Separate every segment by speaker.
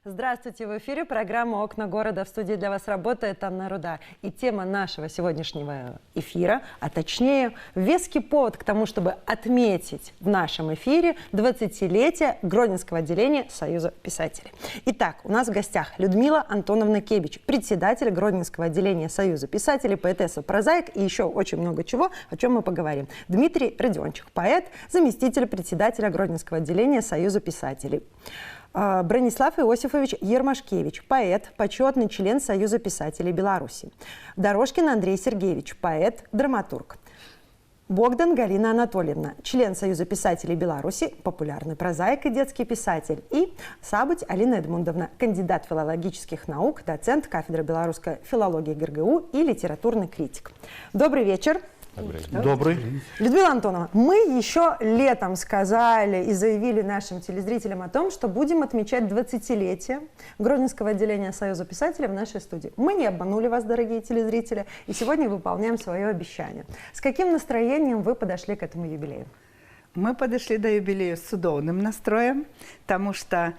Speaker 1: Здравствуйте, в эфире программа «Окна города». В студии для вас работает Анна Руда. И тема нашего сегодняшнего эфира, а точнее веский повод к тому, чтобы отметить в нашем эфире 20-летие Гродненского отделения Союза писателей. Итак, у нас в гостях Людмила Антоновна Кебич, председатель Гродненского отделения Союза писателей, поэтесса, прозаик и еще очень много чего, о чем мы поговорим. Дмитрий Родиончик, поэт, заместитель председателя Гродненского отделения Союза писателей. Бронислав Иосифович Ермашкевич, поэт, почетный член Союза писателей Беларуси. Дорожкин Андрей Сергеевич, поэт, драматург. Богдан Галина Анатольевна, член Союза писателей Беларуси, популярный прозаик и детский писатель. И Сабуть Алина Эдмундовна, кандидат филологических наук, доцент кафедры белорусской филологии ГРГУ и литературный критик. Добрый вечер.
Speaker 2: Добрый.
Speaker 1: Людмила Антоновна, мы еще летом сказали и заявили нашим телезрителям о том, что будем отмечать 20-летие Гродненского отделения Союза писателей в нашей студии. Мы не обманули вас, дорогие телезрители, и сегодня выполняем свое обещание. С каким настроением вы подошли к этому юбилею?
Speaker 3: Мы подошли до юбилея с судоўным настроем, потому что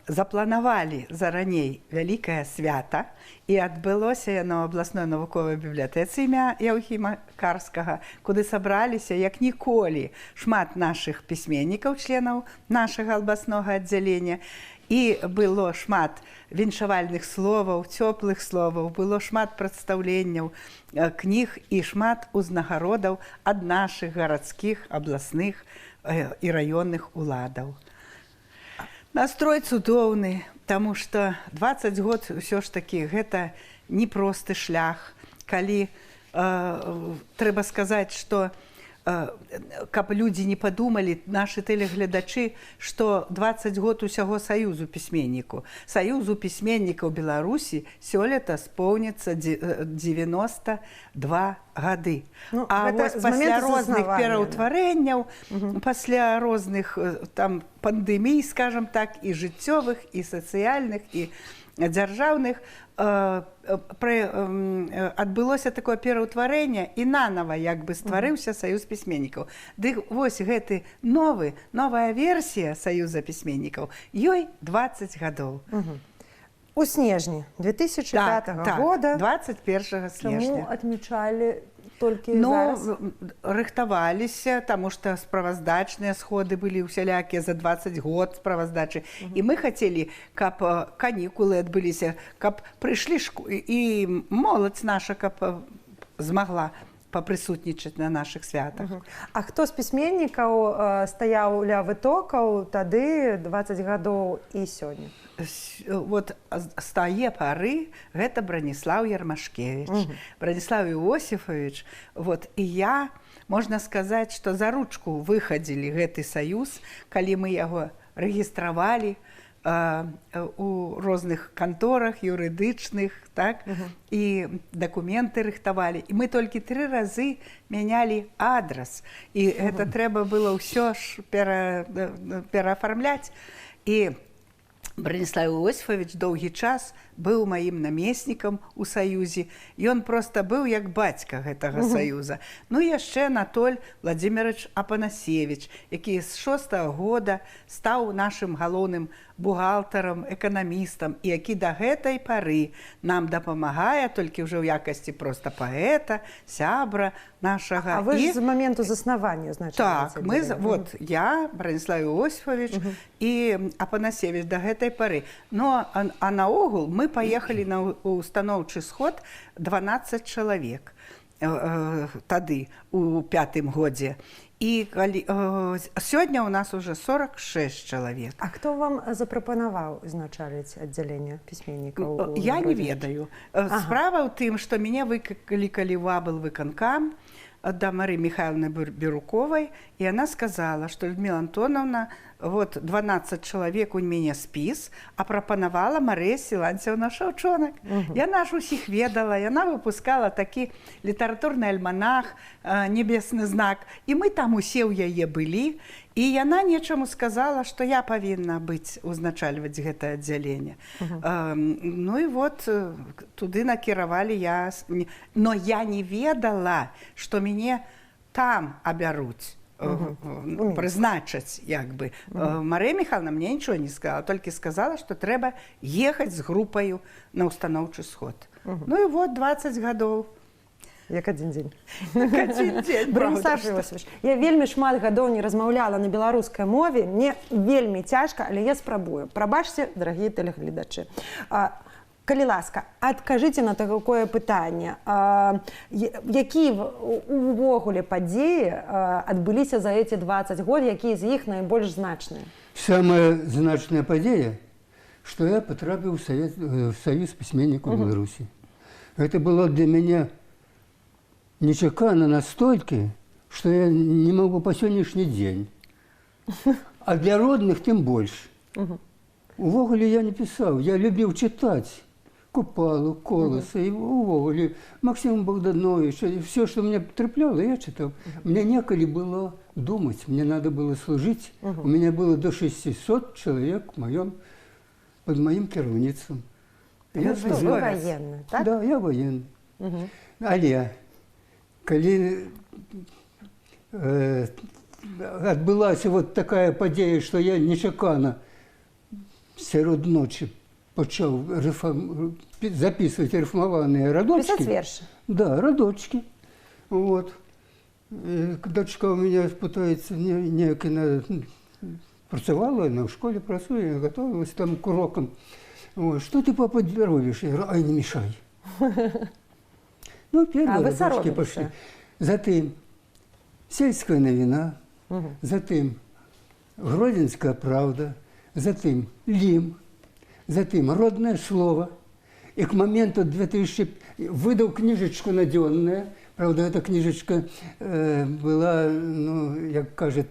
Speaker 3: запланавалі зараней вялікае свята, і адбылося яно ў абласной навуковай бібліятэцы імя Яўхіма Карскага, куды сабраліся як ніколі шмат нашых пісьменнікаў, членаў нашага абласнога аддзялення. І было шмат віншавальных словаў, цёплых словаў, было шмат прадстаўленняў кніг і шмат узнагародаў ад нашых гарадскіх, абласных і раённых уладаў. Настрой цудоўны, таму што 20 год ўсё ж такі гэта непросты шлях, калі трэба сказаць, што каб людзі не падумалі, нашы тэлегледачы, што 20 год усяго Саюзу пісьменніку. Саюзу пісьменнікаў Беларусі сёлета споўніцца 92 гады.
Speaker 1: Ну,
Speaker 3: а вось пасля розных пераўтварэнняў, пасля розных там пандэмій, скажам так, і жыццёвых, і сацыяльных, і дзяржаўных, адбылося такое пераўтварэнне і нанова як бы стварыўся Саюз пісьменнікаў. Дык вось гэты новая версія Саюза пісьменнікаў, ёй 20 гадоў.
Speaker 1: У снежні 2005 года
Speaker 3: 21 снежня.
Speaker 1: Чаму адмічалі толькі зараз?
Speaker 3: Рыхтаваліся, таму што справаздачныя сходы былі усялякія за 20 год справаздачы. І мы хацелі, каб канікулы адбыліся, каб прыйшлі і моладзь наша, каб змагла папрысутнічаць на нашых святах.
Speaker 1: А хто з пісьменнікаў стаяў ля вытокаў тады 20 гадоў і сёння?
Speaker 3: Вот з тае пары гэта Браніслаў Ермашкевич, Браніслаў Іосіфавіч, вот, і я, можна сказаць, што за ручку выхадзілі гэты саюз, калі мы яго рэгістравалі у розных канторах юрыдычных, так, і дакументы рыхтавалі. І мы толькі 3 разы мянялі адрас, і гэта трэба было ўсё ж пераафармляць. І Браніслав Іосіфавіч доўгі час быў маім намеснікам у Саюзе. Ён проста быў як бацька гэтага Саюза. Ну і яшчэ Анатоль Владимирович Апанасевич, які з 6-го года стаў нашым галоўным бухгалтарам, эканамістам, і які да гэтай пары нам дапамагае толькі ўжо ў якасці проста паэта, сябра нашага.
Speaker 1: А вы ж з моменту заснавання, значыць?
Speaker 3: Так, вот я, Браніслав Іосіфавіч і Апанасевич да гэтай пары. Ну, а наогул мы паехалі на устаноўчы сход 12 чалавек тады, у 5-м годзе. І сёння ў нас уже 46 чалавек.
Speaker 1: А хто вам запрапанаваў узначаліць аддзяленне пісьменнікаў?
Speaker 3: Я не ведаю. Справа ў тым, што мяне выклікалі ў аблвыканкам да Марыі Михайловны Біруковай, і яна сказала, што Людмила Антоновна, вот 12 чалавек у мяне спіс, а прапанавала Марыя Сіланцевна Шаўчонак. Яна ж усіх ведала, яна выпускала такі літаратурны альманах «Небесны знак», і мы там усе ў яе былі, і яна нечаму сказала, што я павінна быць узначальваць гэтае аддзяленне. Ну і вот туды накіравалі я, но я не ведала, што мяне там абяруць. прызначаць як бы. Марыя Михайловна мне нічого не сказала, толькі сказала, што трэба ехаць з групаю на ўстаноўчы сход. Ну і вот 20 гадоў.
Speaker 1: Як адзін дзень.
Speaker 3: Як адзін дзень,
Speaker 1: Браніслав Іосифович, я вельмі шмат гадоў не размаўляла на беларускай мове, мне вельмі цяжка, але я спрабую. Прабачце, дарагія тэлегледачы. Калі ласка, адкажыце на такое пытанне. Якія увогуле падзеі адбыліся за эти 20 год, якія з іх найбольш значныя?
Speaker 2: Самая значная падзея, што я потрапіў в Союз письменников Беларуси. Это было для меня нечакано настолько, что я не могу по сегодняшний день. А для родных тем больше. Увогуле я не писал, я любил читать. Купалу, Колоса, и увогуле Максима Богдановича. Все, что меня трапляlo, я читал. Мне некогда было думать, мне надо было служить. У меня было до 600 человек под моим керівництвом.
Speaker 1: Я служил. Вы военный, так?
Speaker 2: Да, я военный. Але, коли отбылась вот такая подея, что я нечакано серед ночи почав записывать рифмованные радочки.
Speaker 1: Писать верши?
Speaker 2: Да, радочки. Вот. И дочка у меня пытается, працевала, она в школе працує, готовилась там к урокам. Вот. Что ты, папа, робишь? Я говорю, ай, не мешай. Ну, первые радочки пошли. Затем сельская новина, затем Гродненская правда, затем Лим, затем родное слово. И к моменту 2000 выдал книжечку наденную. Правда, эта книжечка была, ну, как кажет,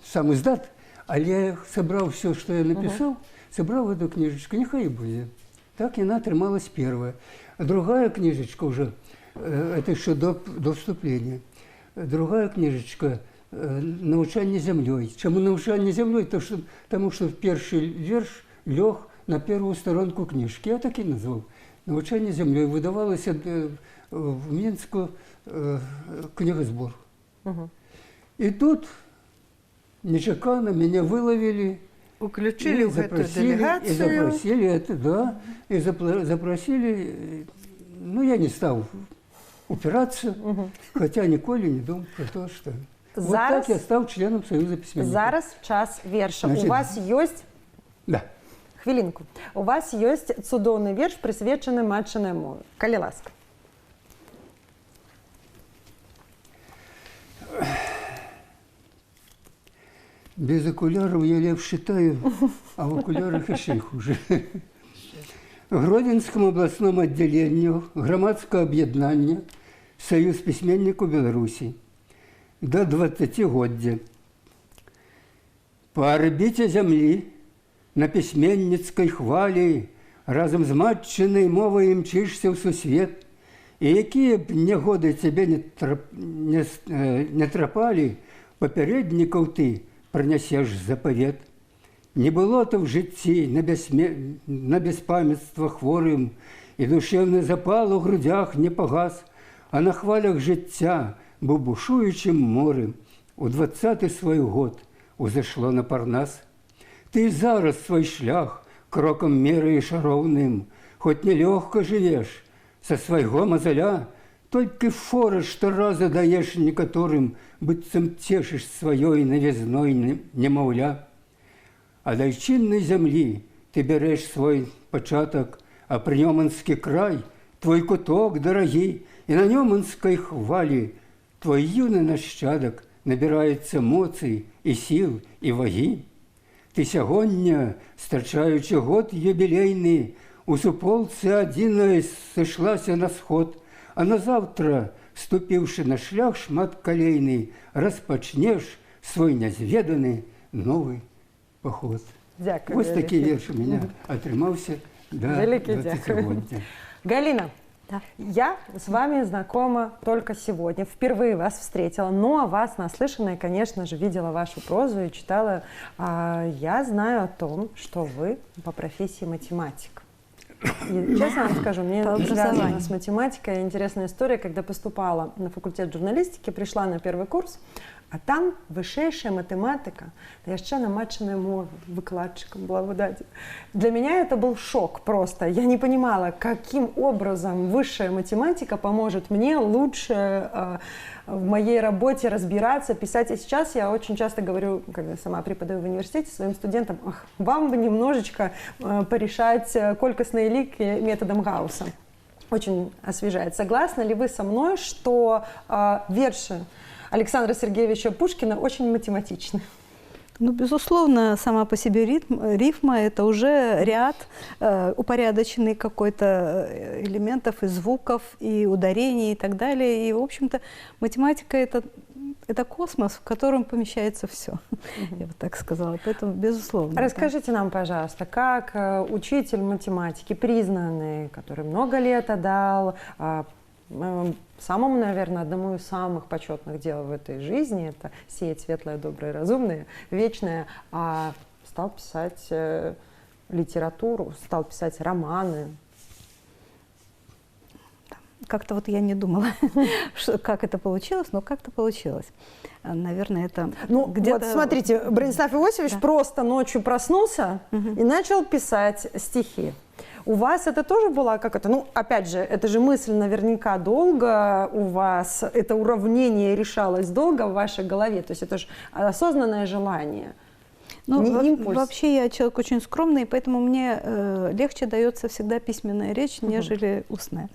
Speaker 2: сам издат, а я собрал все, что я написал, собрал в эту книжечку, нехай будет. Так и она трималась первая. А другая книжечка уже, это еще до вступления, другая книжечка «Навчання землей». Чему «Навчання землей»? Потому что первый верш лег на первую сторонку книжки. Я так и назвал. «Навчання землей» выдавалось в Минску книгосбор. И тут нечаканно меня выловили.
Speaker 3: Уключили в эту делегацию.
Speaker 2: И запросили это, да. И запросили. Ну, я не стал упираться, хотя ніколи не думал про то, что...
Speaker 1: Зараз,
Speaker 2: вот так я стал членом Союза письменников.
Speaker 1: Зараз час верша. Значит, у вас есть...
Speaker 2: Да.
Speaker 1: Хвилинку. У вас есть цудоўны верш, присвечаны матчынай мове. Калі ласка.
Speaker 2: Без окуляров я лев считаю, а в окулярах еще хуже. Гродненскому областному отделению громадского объединения Союз письменников Беларуси до 20-годдя. По орбите земли на письменницкой хвалі разом з матчынай мовай імчишся ў сусвет, і якія б негоды цябе не трапалі, папярэднікаў ты прынясеш запавет. Не было то в житті на беспамятство хворым, і душевный запал у грудях не погас, а на хвалях життя був бушуючим морем. У 20-й свой год узашло на Парнас. Ты зараз свой шлях кроком меряешь ровным, хоть нелегко живешь со своего мозоля, только форы раза даешь некоторым, быццам тешишь своей новизной немовля. А до айчинной земли ты берешь свой початок, а при Нёманский край твой куток дорогий, и на Нёманской хвали твой юный нащадок набирается моций и сил, и ваги. Ты сягоння, страчаючи год юбилейный, у суполцы одиной сошлася на сход, а на завтра, ступивши на шлях шматколейный, распочнешь свой незведанный новый поход.
Speaker 1: Дякую.
Speaker 2: Вот такие верши у меня отрымался до 20-годдя.
Speaker 1: Галина,
Speaker 4: да.
Speaker 1: Я с вами знакома только сегодня. Впервые вас встретила, но вас наслышанная, конечно же, видела вашу прозу и читала. Я знаю о том, что вы по профессии математик. И, честно вам скажу, мне связана с математикой интересная история. Когда поступала на факультет журналистики, пришла на первый курс, А там высшая математика, да еще намаченная мовой, выкладчиком была в Удаде. Для меня это был шок просто. Я не понимала, каким образом высшая математика поможет мне лучше в моей работе разбираться, писать. И сейчас я очень часто говорю, когда сама преподаю в университете, своим студентам: вам бы немножечко порешать колькостные лики методом Гаусса. Очень освежает. Согласны ли вы со мной, что верши Александра Сергеевича Пушкина очень математичны?
Speaker 4: Ну, безусловно, сама по себе рифма – это уже ряд, упорядоченный какой-то элементов и звуков, и ударений, и так далее. И, в общем-то, математика – это космос, в котором помещается все, я бы так сказала. Поэтому, безусловно.
Speaker 1: Расскажите нам, пожалуйста, как учитель математики, признанный, который много лет отдал самому, наверное, одному из самых почетных дел в этой жизни, это сеять светлое, доброе, разумное, вечное, стал писать литературу, стал писать романы.
Speaker 4: Как-то вот я не думала, как это получилось, но как-то получилось. Наверное, это где-то...
Speaker 1: Вот смотрите, Бронислав Иосифович просто ночью проснулся и начал писать стихи. У вас это тоже было как это? Ну, опять же, это же мысль наверняка долго у вас, это уравнение решалось долго в вашей голове, то есть это же осознанное желание.
Speaker 4: Ну, вообще я человек очень скромный, поэтому мне легче дается всегда письменная речь, нежели устная.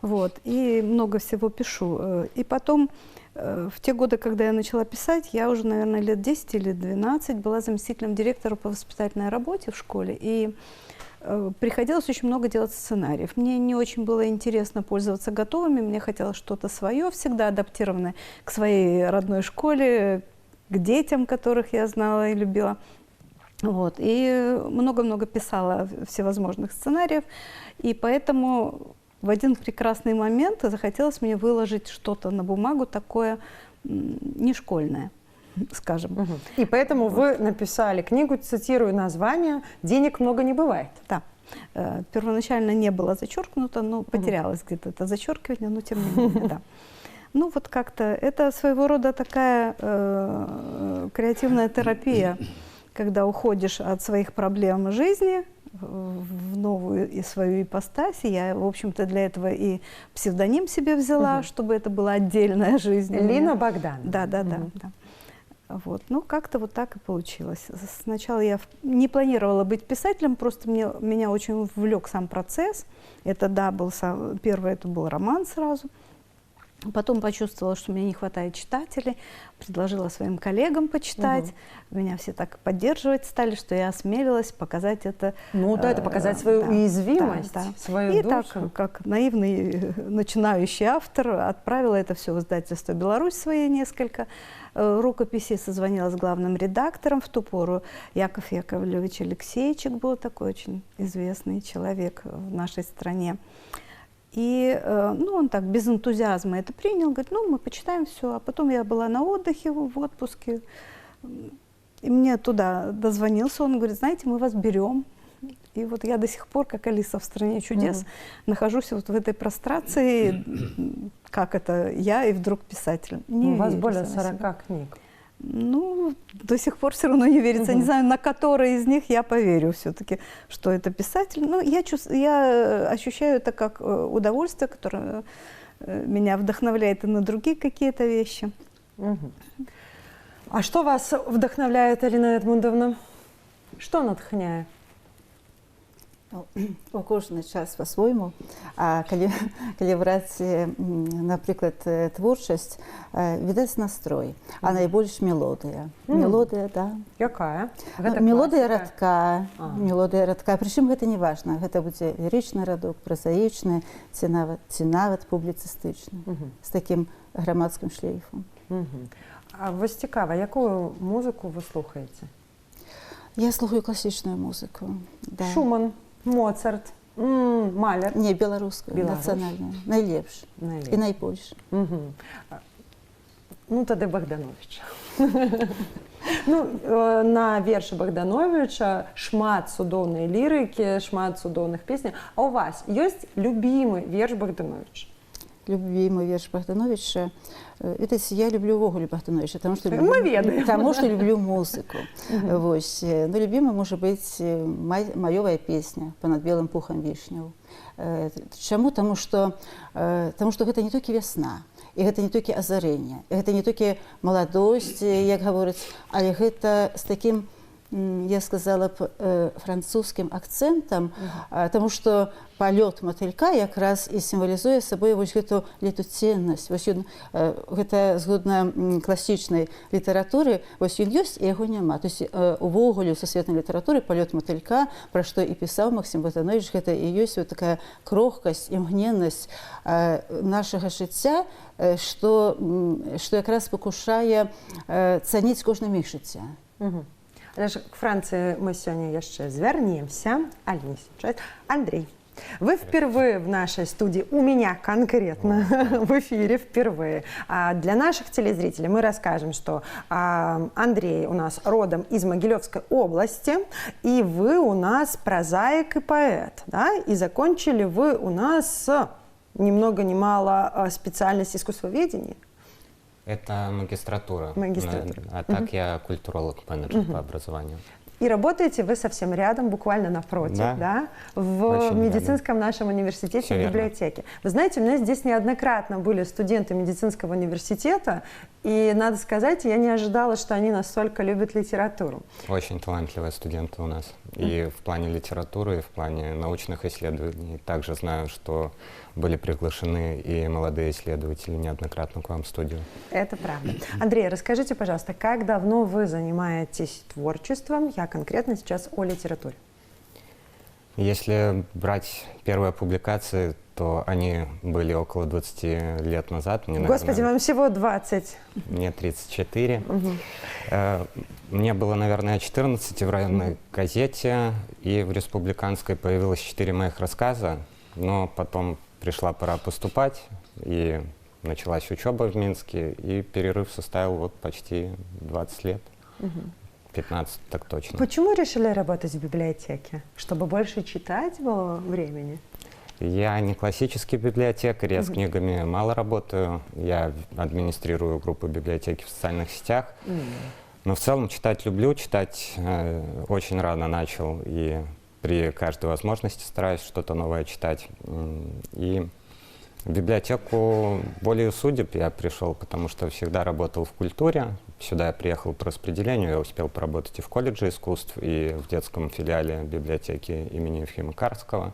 Speaker 4: Вот. И много всего пишу. И потом, в те годы, когда я начала писать, я уже, наверное, лет 10 или 12 была заместителем директора по воспитательной работе в школе. И приходилось очень много делать сценариев. Мне не очень было интересно пользоваться готовыми, мне хотелось что-то свое, всегда адаптированное к своей родной школе, к детям, которых я знала и любила. Вот. И много-много писала всевозможных сценариев, и поэтому в один прекрасный момент захотелось мне выложить что-то на бумагу такое не школьное, скажем.
Speaker 1: И поэтому вы написали книгу, цитирую название, «Денег много не бывает».
Speaker 4: Да. Первоначально не было зачеркнуто, но потерялось где-то это зачеркивание, но тем не менее, да. Ну вот как-то это своего рода такая креативная терапия, когда уходишь от своих проблем жизни в новую и свою ипостась. Я, в общем-то, для этого и псевдоним себе взяла, чтобы это была отдельная жизнь.
Speaker 1: Лина Богдан.
Speaker 4: Да. Вот. Ну, как-то вот так и получилось. Сначала я не планировала быть писателем, просто меня очень вовлек сам процесс. Это, да, был первый, это был роман сразу. Потом почувствовала, что мне не хватает читателей, предложила своим коллегам почитать. Меня все так поддерживать стали, что я осмелилась показать это.
Speaker 1: Ну да, это показать свою уязвимость, свою душу.
Speaker 4: И так, как наивный начинающий автор, отправила это все в издательство «Беларусь» свои несколько рукописей, созвонилась с главным редактором. В ту пору Яков Яковлевич Алексеевичек был такой очень известный человек в нашей стране. И он так без энтузиазма это принял, говорит, ну, мы почитаем все. А потом я была на отдыхе, в отпуске, и мне туда дозвонился, он говорит, знаете, мы вас берем. И вот я до сих пор, как Алиса в «Стране чудес», нахожусь вот в этой прострации, как это я и вдруг писатель.
Speaker 1: У вас более 40 книг.
Speaker 4: Ну, до сих пор все равно не верится. Не знаю, на который из них я поверю все-таки, что это писатель. Но я ощущаю это как удовольствие, которое меня вдохновляет и на другие какие-то вещи.
Speaker 1: А что вас вдохновляет, Алина Эдмундовна? Что натхняет?
Speaker 5: У кожны час по-свойму. А калі браць, напрыклад, творчасць, відаць настрой, а найбольш мелодыя. Мелодыя, да.
Speaker 1: Якая?
Speaker 5: Мелодыя радка. Прычым гэта не важна. Гэта будзе лірычны радок, празаічны, ці нават публіцыстычны, з такім грамадскім шлейфам.
Speaker 1: А вось цікава, якую музыку вы слухаеце?
Speaker 5: Я слухаю класічную музыку.
Speaker 1: Шуман, Моцарт, Малер.
Speaker 5: Не, беларускую, нацыянальную. Найлепш. І найбольш.
Speaker 1: Ну, тады Богдановича. Ну, на вершы Богдановича шмат цудоўнай лірыкі, шмат цудоўных песняў. А у вас ёсць любімы верш Богдановича?
Speaker 5: любимый верш Богдановича. Видите, я люблю увогуле Богдановича, потому что люблю музыку. Вось. Но любимая может быть «Маёвая песня «Понад белым пухом вишняў». Чаму? Потому что это не только весна, и это не только озарение, и это не только молодость, як говорить, але это с таким, я сказала б, французским акцентом, потому что полет мотылька как раз и символизует собой вот эту летуценность. Вот это згодна классичной литературы, вот он есть, и его нема. То есть увогуле у сусветной литературы полет мотылька, про что и писал Максим Богданович, это и есть вот такая крохкость, імгненность нашего життя, что как раз покушае ценить кожны миг життя.
Speaker 1: Але ж к Франции мы сегодня еще звернемся. Але не сейчас. Андрей, вы впервые в нашей студии, у меня конкретно в эфире впервые. Для наших телезрителей мы расскажем, что Андрей у нас родом из Могилевской области, и вы у нас прозаик и поэт, да? И закончили вы у нас ни много ни мало специальность искусствоведения.
Speaker 6: Это магистратура. А так я культуролог-менеджер по образованию.
Speaker 1: И работаете вы совсем рядом, буквально напротив, да? В
Speaker 6: Очень
Speaker 1: медицинском нашем университете,
Speaker 6: Все
Speaker 1: в
Speaker 6: верно.
Speaker 1: библиотеке. Вы знаете, у меня здесь неоднократно были студенты медицинского университета, и, надо сказать, я не ожидала, что они настолько любят литературу.
Speaker 6: Очень талантливые студенты у нас. И в плане литературы, и в плане научных исследований. Также знаю, что были приглашены и молодые исследователи неоднократно к вам в студию.
Speaker 1: Это правда. Андрей, расскажите, пожалуйста, как давно вы занимаетесь творчеством? Я конкретно сейчас о литературе.
Speaker 6: Если брать первые публикации, то они были около 20 лет назад. Мне,
Speaker 1: Господи,
Speaker 6: наверное,
Speaker 1: вам всего 20.
Speaker 6: мне 34. Мне было, наверное, 14 в районной газете, и в республиканской появилось 4 моих рассказа, но потом пришла пора поступать, и началась учеба в Минске, и перерыв составил вот почти 20 лет. 15, так точно.
Speaker 1: Почему решили работать в библиотеке? Чтобы больше читать было времени?
Speaker 6: Я не классический библиотекарь, я с книгами мало работаю. Я администрирую группу библиотеки в социальных сетях. Но в целом читать люблю, читать очень рано начал. И при каждой возможности стараюсь что-то новое читать. И в библиотеку волею судеб я пришел, потому что всегда работал в культуре. Сюда я приехал по распределению, я успел поработать и в колледже искусств, и в детском филиале библиотеки имени Ефима Карского,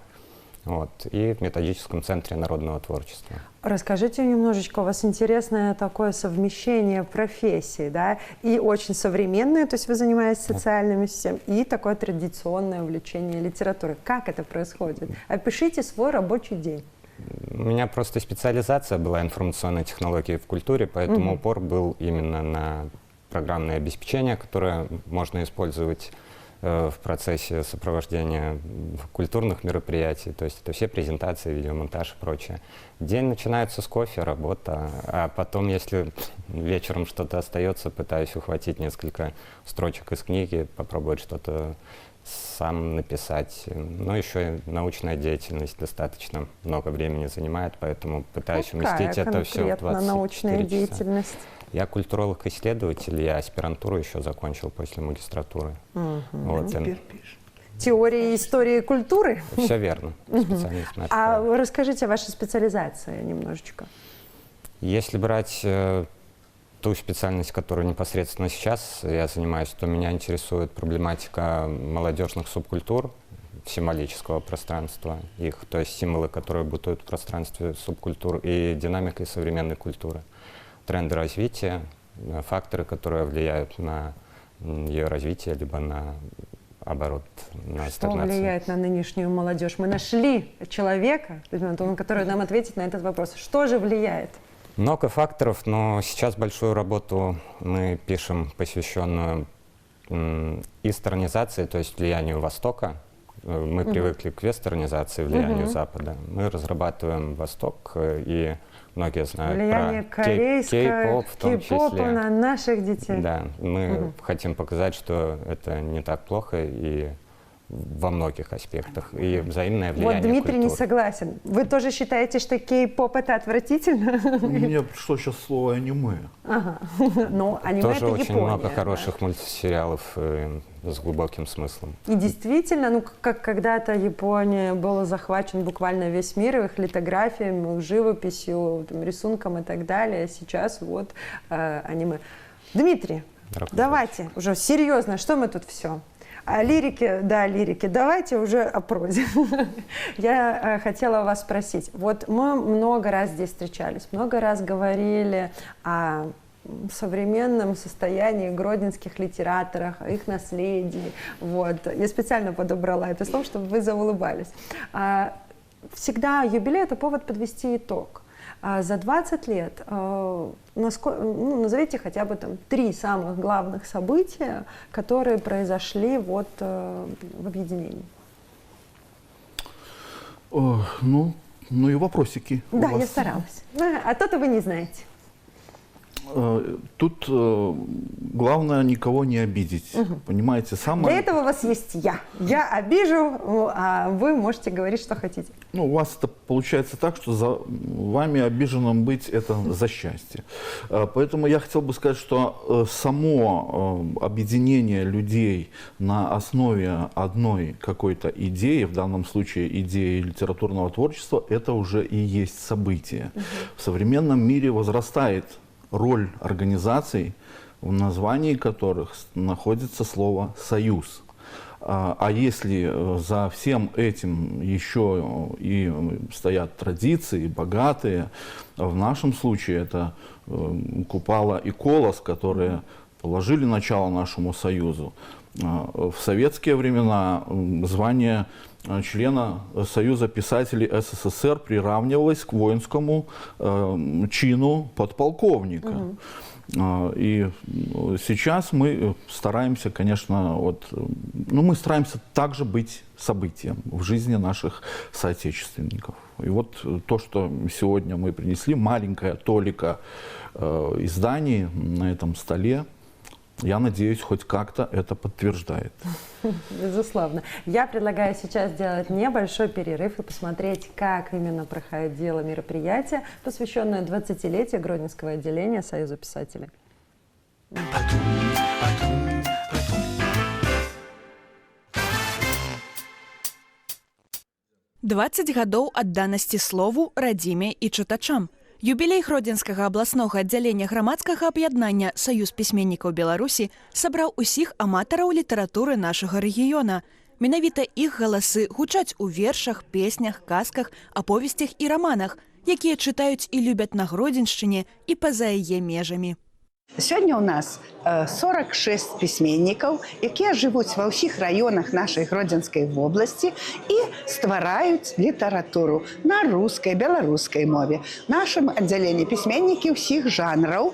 Speaker 6: вот, и в методическом центре народного творчества.
Speaker 1: Расскажите немножечко, у вас интересное такое совмещение профессий, да, и очень современное, то есть вы занимаетесь социальными сетями, и такое традиционное увлечение литературой. Как это происходит? Опишите свой рабочий день.
Speaker 6: У меня просто специализация была информационной технологии в культуре, поэтому упор был именно на программное обеспечение, которое можно использовать в процессе сопровождения культурных мероприятий. То есть это все презентации, видеомонтаж и прочее. День начинается с кофе, работа, а потом, если вечером что-то остается, пытаюсь ухватить несколько строчек из книги, попробовать что-то сам написать. Но еще и научная деятельность достаточно много времени занимает, поэтому пытаюсь уместить это все в 24
Speaker 1: научная
Speaker 6: часа.
Speaker 1: деятельность?
Speaker 6: Я культуролог-исследователь, я аспирантуру еще закончил после магистратуры. Вот,
Speaker 3: Теперь пишет.
Speaker 1: Теория истории культуры?
Speaker 6: все верно. Специалист на
Speaker 1: А
Speaker 6: школе.
Speaker 1: расскажите о вашей специализации немножечко.
Speaker 6: Если брать ту специальность, которую непосредственно сейчас я занимаюсь, то меня интересует проблематика молодежных субкультур, символического пространства, их, то есть символы, которые бытуют в пространстве субкультур, и динамикой современной культуры, тренды развития, факторы, которые влияют на ее развитие, либо на оборот, на
Speaker 1: Что
Speaker 6: стагнацию.
Speaker 1: влияет на нынешнюю молодежь? Мы нашли человека, который нам ответит на этот вопрос. Что же влияет?
Speaker 6: Много факторов, но сейчас большую работу мы пишем, посвященную исторнизации, то есть влиянию Востока. Мы привыкли к вестернизации, влиянию Запада. Мы разрабатываем Восток, и многие знают
Speaker 1: Влияние
Speaker 6: про
Speaker 1: корейского
Speaker 6: кей-поп в том
Speaker 1: кей-попа
Speaker 6: числе.
Speaker 1: на наших детей.
Speaker 6: Да, мы хотим показать, что это не так плохо, и во многих аспектах, и взаимное влияние
Speaker 1: Вот Дмитрий не
Speaker 6: культуры.
Speaker 1: согласен. Вы тоже считаете, что кей-поп это отвратительно?
Speaker 7: Мне пришло сейчас слово «аниме».
Speaker 1: Ага. Ну, аниме
Speaker 6: Тоже
Speaker 1: это
Speaker 6: очень
Speaker 1: Япония.
Speaker 6: много
Speaker 1: да.
Speaker 6: хороших мультсериалов с глубоким смыслом.
Speaker 1: И действительно, ну, как когда-то Япония был захвачен буквально весь мир их литографиями, их живописью, там, рисунком и так далее. Сейчас вот аниме. Дмитрий, давайте уже серьезно, что мы тут все? О лирике, да, лирике. Давайте уже о прозе. Я хотела вас спросить. Вот мы много раз здесь встречались, много раз говорили о современном состоянии гродненских литераторах, о их наследии. Вот. Я специально подобрала это слово, чтобы вы заулыбались. Всегда юбилей – это повод подвести итог. За 20 лет назовите хотя бы там 3 самых главных события, которые произошли вот в объединении.
Speaker 7: Ну и вопросики. у
Speaker 1: Да,
Speaker 7: вас.
Speaker 1: я старалась. А то-то вы не знаете.
Speaker 7: Тут главное никого не обидеть. Понимаете, самое...
Speaker 1: Для этого у вас есть я. Я обижу, а вы можете говорить, что хотите.
Speaker 7: Ну, у вас это получается так, что за вами обиженным быть – это за счастье. Поэтому я хотел бы сказать, что само объединение людей на основе одной какой-то идеи, в данном случае идеи литературного творчества, это уже и есть событие. В современном мире возрастает роль организаций, в названии которых находится слово «союз». А если за всем этим еще и стоят традиции, богатые, в нашем случае это Купала и Колос, которые положили начало нашему союзу. В советские времена звание члена Союза писателей СССР приравнивалось к воинскому чину подполковника. И сейчас мы стараемся, конечно, мы стараемся также быть событием в жизни наших соотечественников. И вот то, что сегодня мы принесли, маленькая толика изданий на этом столе, я надеюсь, хоть как-то это подтверждает.
Speaker 1: Безусловно. Я предлагаю сейчас сделать небольшой перерыв и посмотреть, как именно проходило мероприятие, посвященное 20-летию Гродненского отделения Союза писателей.
Speaker 8: 20 гадоў адданасці слову, радзіме і чытачам. Юбілей Гродзенскага абласнога аддзялення грамадскага аб'яднання «Саюз пісьменнікаў Беларусі» сабраў усіх аматараў літаратуры нашага рэгіёна. Менавіта іх галасы гучаць у вершах, песнях, казках, аповесцях і раманах, якія чытаюць і любяць на Гродзеншчыне і па-за яе межамі.
Speaker 3: Сёння ў нас 46 пісьменнікаў, якія жывуць ва ўсіх раёнах нашай Гродзенскай вобласці і ствараюць літаратуру на рускай, беларускай мове. В нашым аддзяленні пісьменнікі ўсіх жанраў,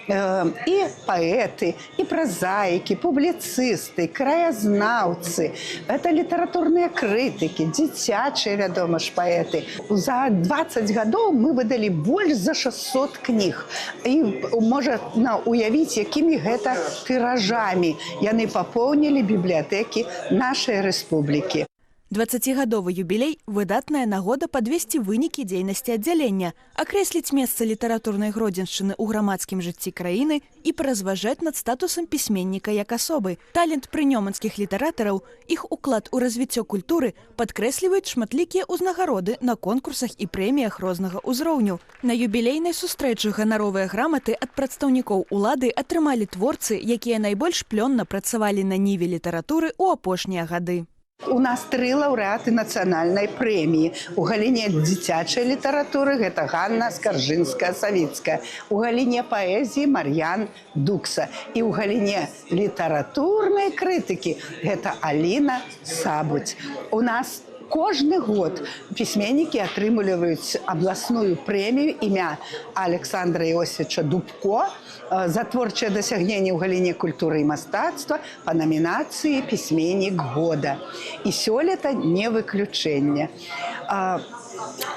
Speaker 3: і паэты, і празаікі, публіцысты, краязнаўцы, это літаратурныя крытыкі, дзіцячыя, вядома ж, паэты. За 20 гадоў мы выдалі больш за 600 кніг. І можна уявіць, якімі гэта тыражамі яны папоўнілі бібліятэкі нашай рэспублікі.
Speaker 8: 20гадовы юбілей – выдатная нагода падвесці вынікі дзейнасці аддзялення, акрэсліць месца літаратурнай Гродзеншчыны ў грамадскім жыцці краіны і паразважаць над статусам пісьменніка як асобы. Талент прынёманскіх літаратараў, іх уклад у развіццё культуры падкрэсліваюць шматлікія ўзнагароды на конкурсах і прэміях рознага ўзроўню. На юбілейнай сустрэчы ганаровыя граматы ад прадстаўнікоў улады атрымалі творцы, якія найбольш плённа працавалі на ніве літаратуры ў апошнія гады.
Speaker 3: У нас 3 лаўрэаты нацыянальнай прэміі. У галіне дзіцячай літаратуры гэта Ганна Скаржынская-Савіцкая. У галіне паэзіі Мар'ян Дукса. І ў галіне літаратурнай крытыкі гэта Аліна Сабуць. У нас кожны год пісьменнікі атрымліваюць абласную прэмію імя Александра Иосифовича Дубко за творчае дасягненне ў галіне культуры і мастацтва па намінацыі «Пісьменнік года». І сёлета не выключэнне.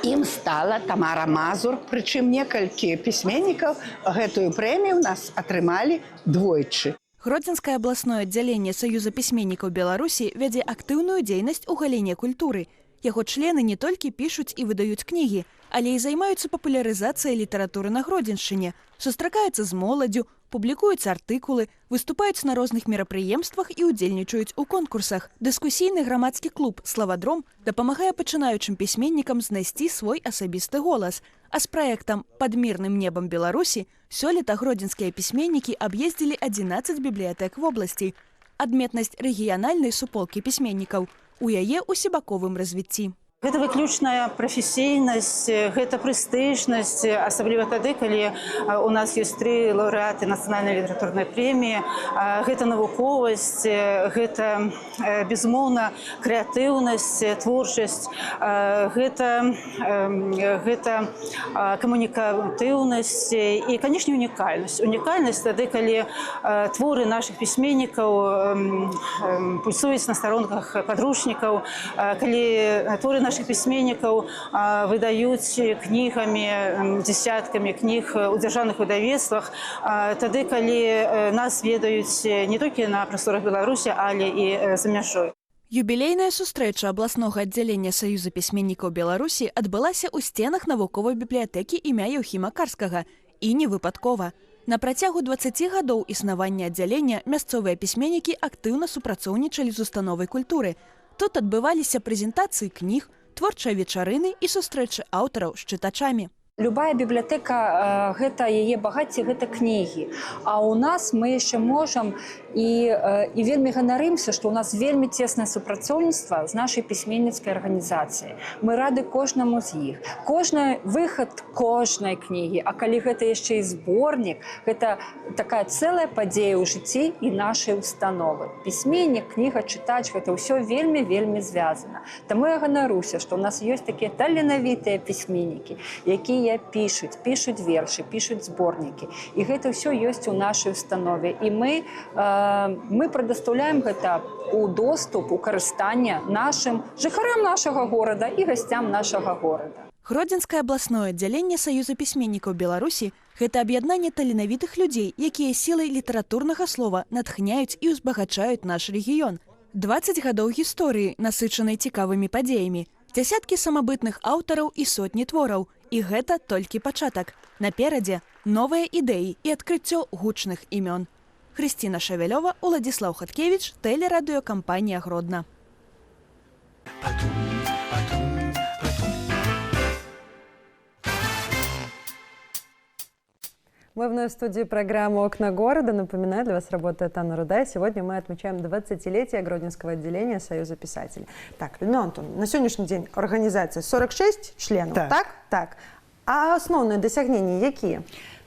Speaker 3: Ім стала Тамара Мазур, прычым некалькі пісьменнікаў гэтую прэмію ў нас атрымалі двойчы.
Speaker 8: Гродзенскае абласное аддзяленне Саюза пісьменнікаў Беларусі вядзе актыўную дзейнасць у галіне культуры. Яго члены не толькі пішуць і выдаюць кнігі, але і займаюцца папулярызацыяй літаратуры на Гродзеншчыне, сустракаюцца з моладдзю, публікуюць артыкулы, выступаюць на розных мерапрыемствах і ўдзельнічаюць у конкурсах. Дыскусійны грамадскі клуб «Славадром» дапамагае пачынаючым пісьменнікам знайсці свой асабісты голас. А з праектам «Пад мірным небам Беларусі» сёлета гродзенскія пісьменнікі аб'ездзілі 11 бібліятэк вобласці. Адметнасць рэгіянальнай суполкі пісьменнікаў у яе усебаковым развіцці.
Speaker 9: Гэта выключная прафесійнасць, гэта прэстыжнасць, асабліва тады, калі у нас ёсць 3 лаўрэаты нацыянальнай літаратурнай прэміі. Гэта навуковасць, гэта, безумоўна, крэатыўнасць, творчасць, гэта камунікатыўнасць і, канешне, унікальнасць. Унікальнасць тады, калі творы нашых пісьменнікаў пульсуюць на старонках падручнікаў, калі творы наших письменников выдаюць книгами, десятками книг у дзяржаўных выдавецтвах, тады, калі нас ведаюць не толькі на прасторах Беларусі, але і за мяжой.
Speaker 8: Юбілейная сустрэча абласнога аддзялення Саюза пісьменнікаў Беларусі адбылася ў сценах навуковай бібліятэкі імя Яўхіма Карскага. І не выпадкова. На працягу 20 гадоў існавання аддзялення мясцовыя пісьменнікі актыўна супрацоўнічалі з установай культуры. Тут адбываліся прэзентацыі кніг, творчыя вечарыны і сустрэчы аўтараў з чытачамі.
Speaker 10: Любая бібліятэка – гэта яе багацце, гэта кнігі. А ў нас мы яшчэ можам і вельмі ганарымся, што ў нас вельмі цеснае супрацоўніцтва з нашай пісьменніцкай арганізацыяй. Мы рады кожнаму з іх. Кожны выхад кожнай кнігі, а калі гэта яшчэ і зборнік, гэта такая цэлая падзея ў жыцці і нашай установы. Пісьменнік, кніга, чытач – гэта ўсё вельмі звязана. Таму я ганаруся, што ў нас ёсць такія таленавітыя пісьменнікі, якія пишуть верши, пишуть зборники. І гэта ўсё ёсць у нашай установе. І мы прадастаўляем гэта у доступ, у карыстанне нашим жыхарам нашага горада і гасцям нашага горада.
Speaker 8: Гродзенскае абласное аддзяленне Саюза пісьменнікаў Беларусі – гэта аб'яднанне таленавітых людзей, якія сілай літаратурнага слова натхняюць і ўзбагачаюць наш рэгіён. 20 гадоў гісторыі, насычанай цікавымі падзеямі, дзясяткі самабытных аўтараў і сотні твораў. І гэта толькі пачатак. Наперадзе новыя ідэі і адкрыццё гучных імён. Хрысціна Шавялёва, Уладзіслаў Хаткевіч, тэлерадыёкампанія Гродна.
Speaker 1: Мы вновь в студии программы «Окна города». Напоминаю, для вас работает Анна Руда. Сегодня мы отмечаем 20-летие Гродненского отделения Союза писателей. Так, Людмила Антоновна, на сегодняшний день организация 46 членов, так? А основные досягнения какие?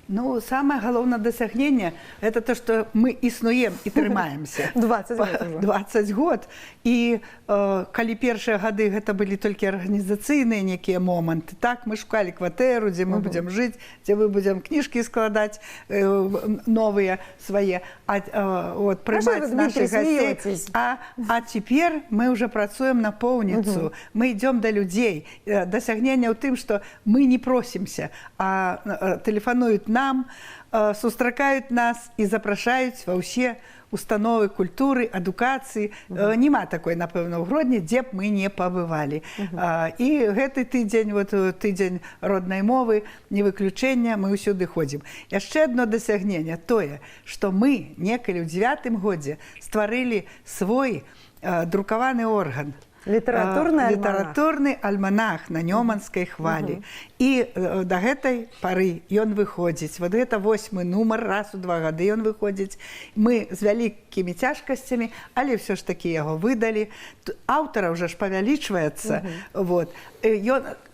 Speaker 3: Ну, самое главное досягнение – это то, что мы існуем и трымаемся.
Speaker 1: 20 год.
Speaker 3: 20 год. И калі першыя гады гэта былі толькі арганізацыйныя некія моманты, так, мы шукали кватэру, дзе мы будем жыць, дзе мы будем кніжкі складаць новыя свае, прымаць наших гостей. А теперь мы уже працуем на поўніцу, мы идем до людей. Досягнение ў тым, что мы не просимся, а тэлефануюць нам, сустракаюць нас і запрашаюць ва ўсе установы культуры, адукацыі. Нема такой, напэўна, ў Гродні, дзе б мы не пабывалі. І гэты тыдзень, тыдзень роднай мовы, не выключэнне, мы ўсюды ходзім. Яшчэ адно дасягненне тое, што мы некалі ў 9-м годзе стварылі свой друкаваны орган. Літаратурны альманах на Нёманскай хвалі. І да гэтай пары ён выходзіць. Вот гэта 8-й нумар, раз у 2 гады ён выходзіць. Мы з вялікімі цяжкасцямі, але ўсё ж такі яго выдалі. Аўтара ўжо ж павялічваецца.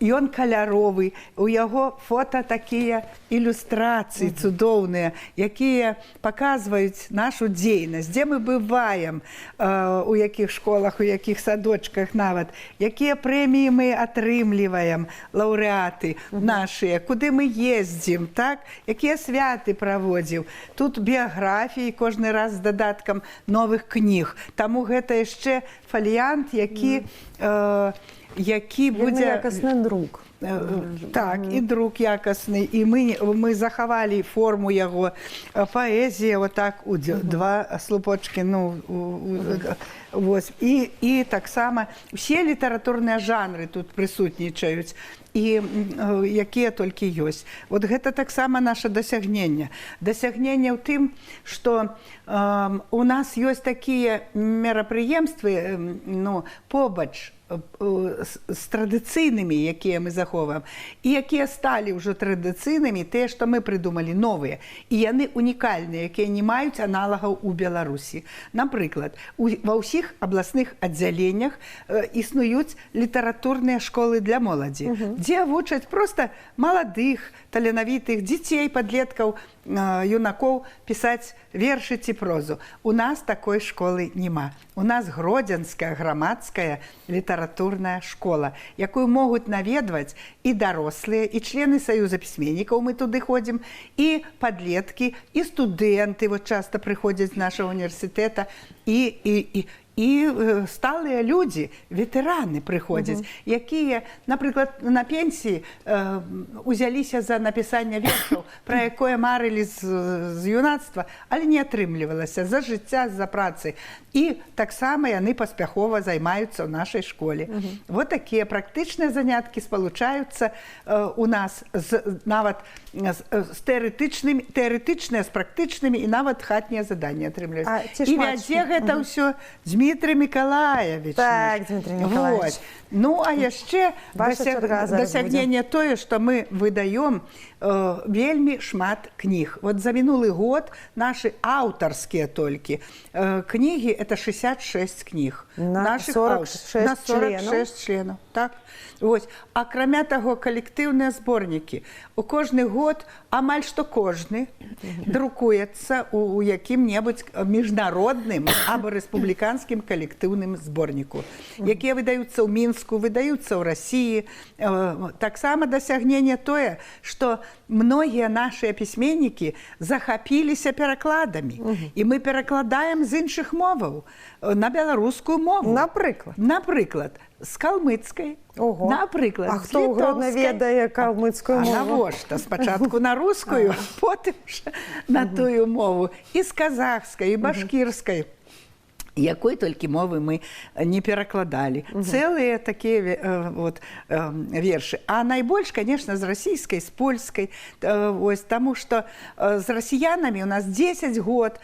Speaker 3: Ён каляровы, у яго фота такія ілюстрацыі цудоўныя, якія паказваюць нашу дзейнасць, дзе мы бываем, у якіх школах, у якіх садочках нават, якія прэміі мы атрымліваем, лаўрэаты нашыя, куды мы ездзім, так? Якія святы праводзіў. Тут біяграфіі кожны раз з дадаткам новых кніг. Таму гэта яшчэ фаліянт, які будзе...
Speaker 1: Якасны друк.
Speaker 3: Так, і друк якасны, і мы захавалі форму яго, паэзія, вот так, два слупочки, ну, вось, і таксама усе літаратурныя жанры тут прысутнічаюць, і якія толькі ёсць. Вот гэта таксама наша дасягненне. Дасягненне ў тым, што у нас ёсць такія мерапрыемствы, ну, побач, з традыцыйнымі, якія мы захоўваем, і якія сталі ўжо традыцыйнымі, тыя, што мы прыдумалі, новыя. І яны унікальныя, якія не маюць аналагаў у Беларусі. Напрыклад, ва ўсіх абласных аддзяленнях існуюць літаратурныя школы для моладзі, дзе вучаць проста маладых, таленавітых дзяцей, падлеткаў, юнакоў пісаць вершы ці прозу. У нас такой школы няма. У нас Гродзенская грамадская літаратурная школа, якую могуць наведваць і дарослыя, і члены Саюза пісьменнікаў, мы туды ходзім, і падлеткі, і студэнты, вот часта прыходзяць з нашага універсітэта, і сталыя людзі, ветэраны прыходзяць, якія, напрыклад, на пенсіі узяліся за напісанне вершаў, пра якое марылі з юнацтва, але не атрымлівалася за жыцця, за працы. І таксама яны паспяхова займаюцца ў нашай школе. Вот такія практычныя заняткі спалучаюцца у нас нават з тэарэтычныя з практычнымі, і нават хатнія заданні атрымліваюць. І вядзе гэта ўсё Дмітрий Миколаевич.
Speaker 1: Так, Дмитрий Николаевич.
Speaker 3: Ну, а яшчэ дасягненне тое, што мы выдаём вельмі шмат кніг. Вот за мінулы год нашы аўтарскія толькі кнігі, это 66 кніг.
Speaker 1: На 46
Speaker 3: членаў. Так. Вось. Акрамя таго, калектыўныя зборнікі. У кожны год, амаль што кожны, друкуецца у якім-небудзь міжнародным або рэспубліканскім калектыўным зборніку, якія выдаюцца ў Мінску, выдаюцца ў Расіі. Таксама дасягненне тое, што многія нашыя пісьменнікі захапіліся перакладамі, і мы перакладаем з іншых моваў на беларускую мову. Напрыклад, з калмыцкай. Напрыклад,
Speaker 1: а хто ў Гродна ведае калмыцкую мову?
Speaker 3: А навошта? Спачатку на рускую, потым на тую мову. І з казахскай, і башкірскай. Якой толькі мовы мы не перакладалі. Цэлыя такія вершы. А найбольш, конечно, з расійскай, з польскай. Таму што з расіянамі у нас 10 год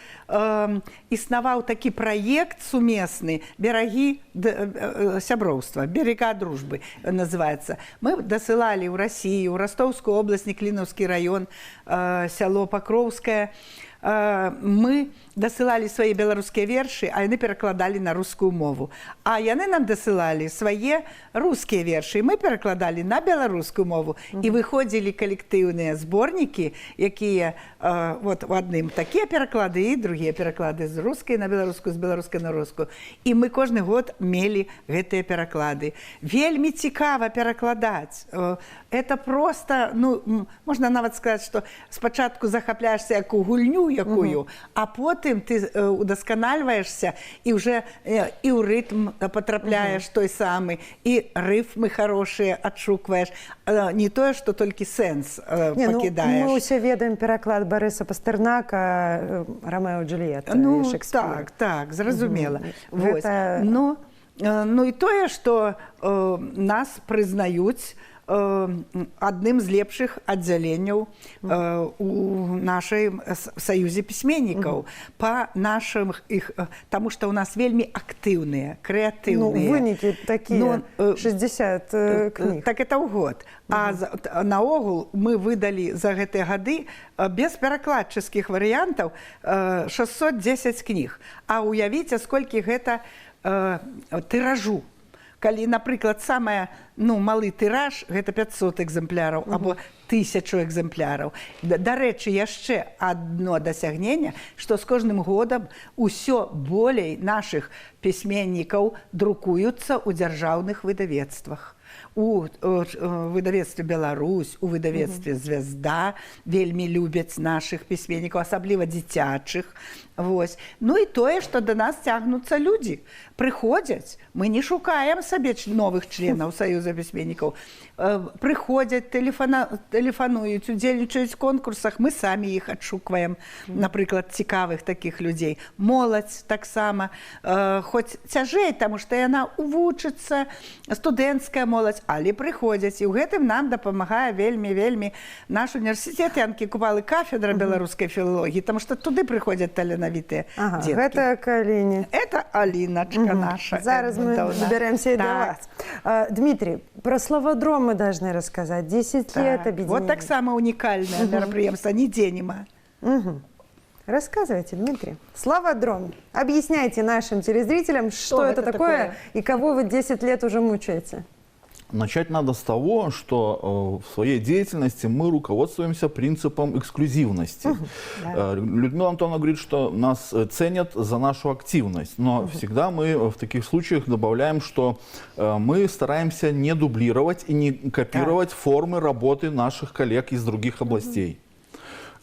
Speaker 3: існаваў такі праект сумесны «Берагі сяброўства», «Берега дружбы» называецца. Мы дасылалі ў Расію, ў Ростовскую область, Неклінаўскі раён, сяло Пакроўскае. Мы дасылалі свае беларускія вершы, а яны перакладалі на рускую мову. А яны нам дасылалі свае рускія вершы, і мы перакладалі на беларускую мову. І выходзілі калектыўныя зборнікі, якія у адным такія пераклады, і другія пераклады з рускай на беларускую, з беларускай на рускую. І мы кожны год мелі гэтыя пераклады. Вельмі цікава перакладаць. Это просто, ну, можна нават сказаць, што спачатку захапляешся як у гульню якую, а потым ты удасканальваешься і уже і ў рытм потрапляеш той самы, і рыфмы хорошыя адшукваеш. Не тое, што толькі сэнс пакідаеш.
Speaker 1: Мы ўсе ведаем пераклад Барыса Пастэрнака «Ромео і Джульетта» Шекспіра.
Speaker 3: Так, зразумела. Ну і тое, што нас прызнаюць адным з лепшых аддзяленняў у нашай саюзе пісьменнікаў па нашым іх, таму што ў нас вельмі актыўныя, крэатыўныя.
Speaker 1: Ну, вынікі такія, 60 кніг.
Speaker 3: Так это ў год. А наогул мы выдалі за гэтыя гады без перакладчыцкіх варыянтаў 610 кніг. А уявіце, сколькі гэта тыражу. Калі, напрыклад, самая малы тыраж, гэта 500 экземпляраў, або 1000 экземпляраў. Дарэчы, яшчэ одно дасягненне, што з кожным годам усё болей нашых пісьменнікаў друкуюцца ў дзяржаўных выдавецтвах. У выдавецтве «Беларусь», у выдавецтве «Звезда» вельмі любяць нашых пісьменнікаў, асабліва дзіцячых. Вось. Ну і тое, што да нас цягнуцца людзі. Прыходзяць, мы не шукаем сабе новых членаў Саюза пісьменнікаў. Прыходзяць, тэлефануюць, удзельнічаюць у конкурсах, мы самі іх адшукваем, напрыклад, цікавых такіх людзей. Моладзь таксама, хоць цяжэй, таму што яна вучыцца, студэнцкая моладзь, але прыходзяць, і ў гэтым нам дапамагае вельмі наш універсітэт Янкі Купалы, кафедра беларускай філалогіі, таму што туды прыходзяць таленавітыя дзеткі.
Speaker 1: Гэта Каліні.
Speaker 3: Это Аліночка наша.
Speaker 1: Зараз мы доберемся и до вас. Дмитрий, про Славодром мы должны рассказать. 10 лет объединения.
Speaker 3: Вот так само уникальное мероприятие, нигде нема.
Speaker 1: Рассказывайте, Дмитрий. Славодром. Объясняйте нашим телезрителям, что это такое и кого вы 10 лет уже мучаете.
Speaker 7: Начать надо с того, что в своей деятельности мы руководствуемся принципом эксклюзивности. Людмила Антоновна говорит, что нас ценят за нашу активность, но всегда мы в таких случаях добавляем, что мы стараемся не дублировать и не копировать формы работы наших коллег из других областей.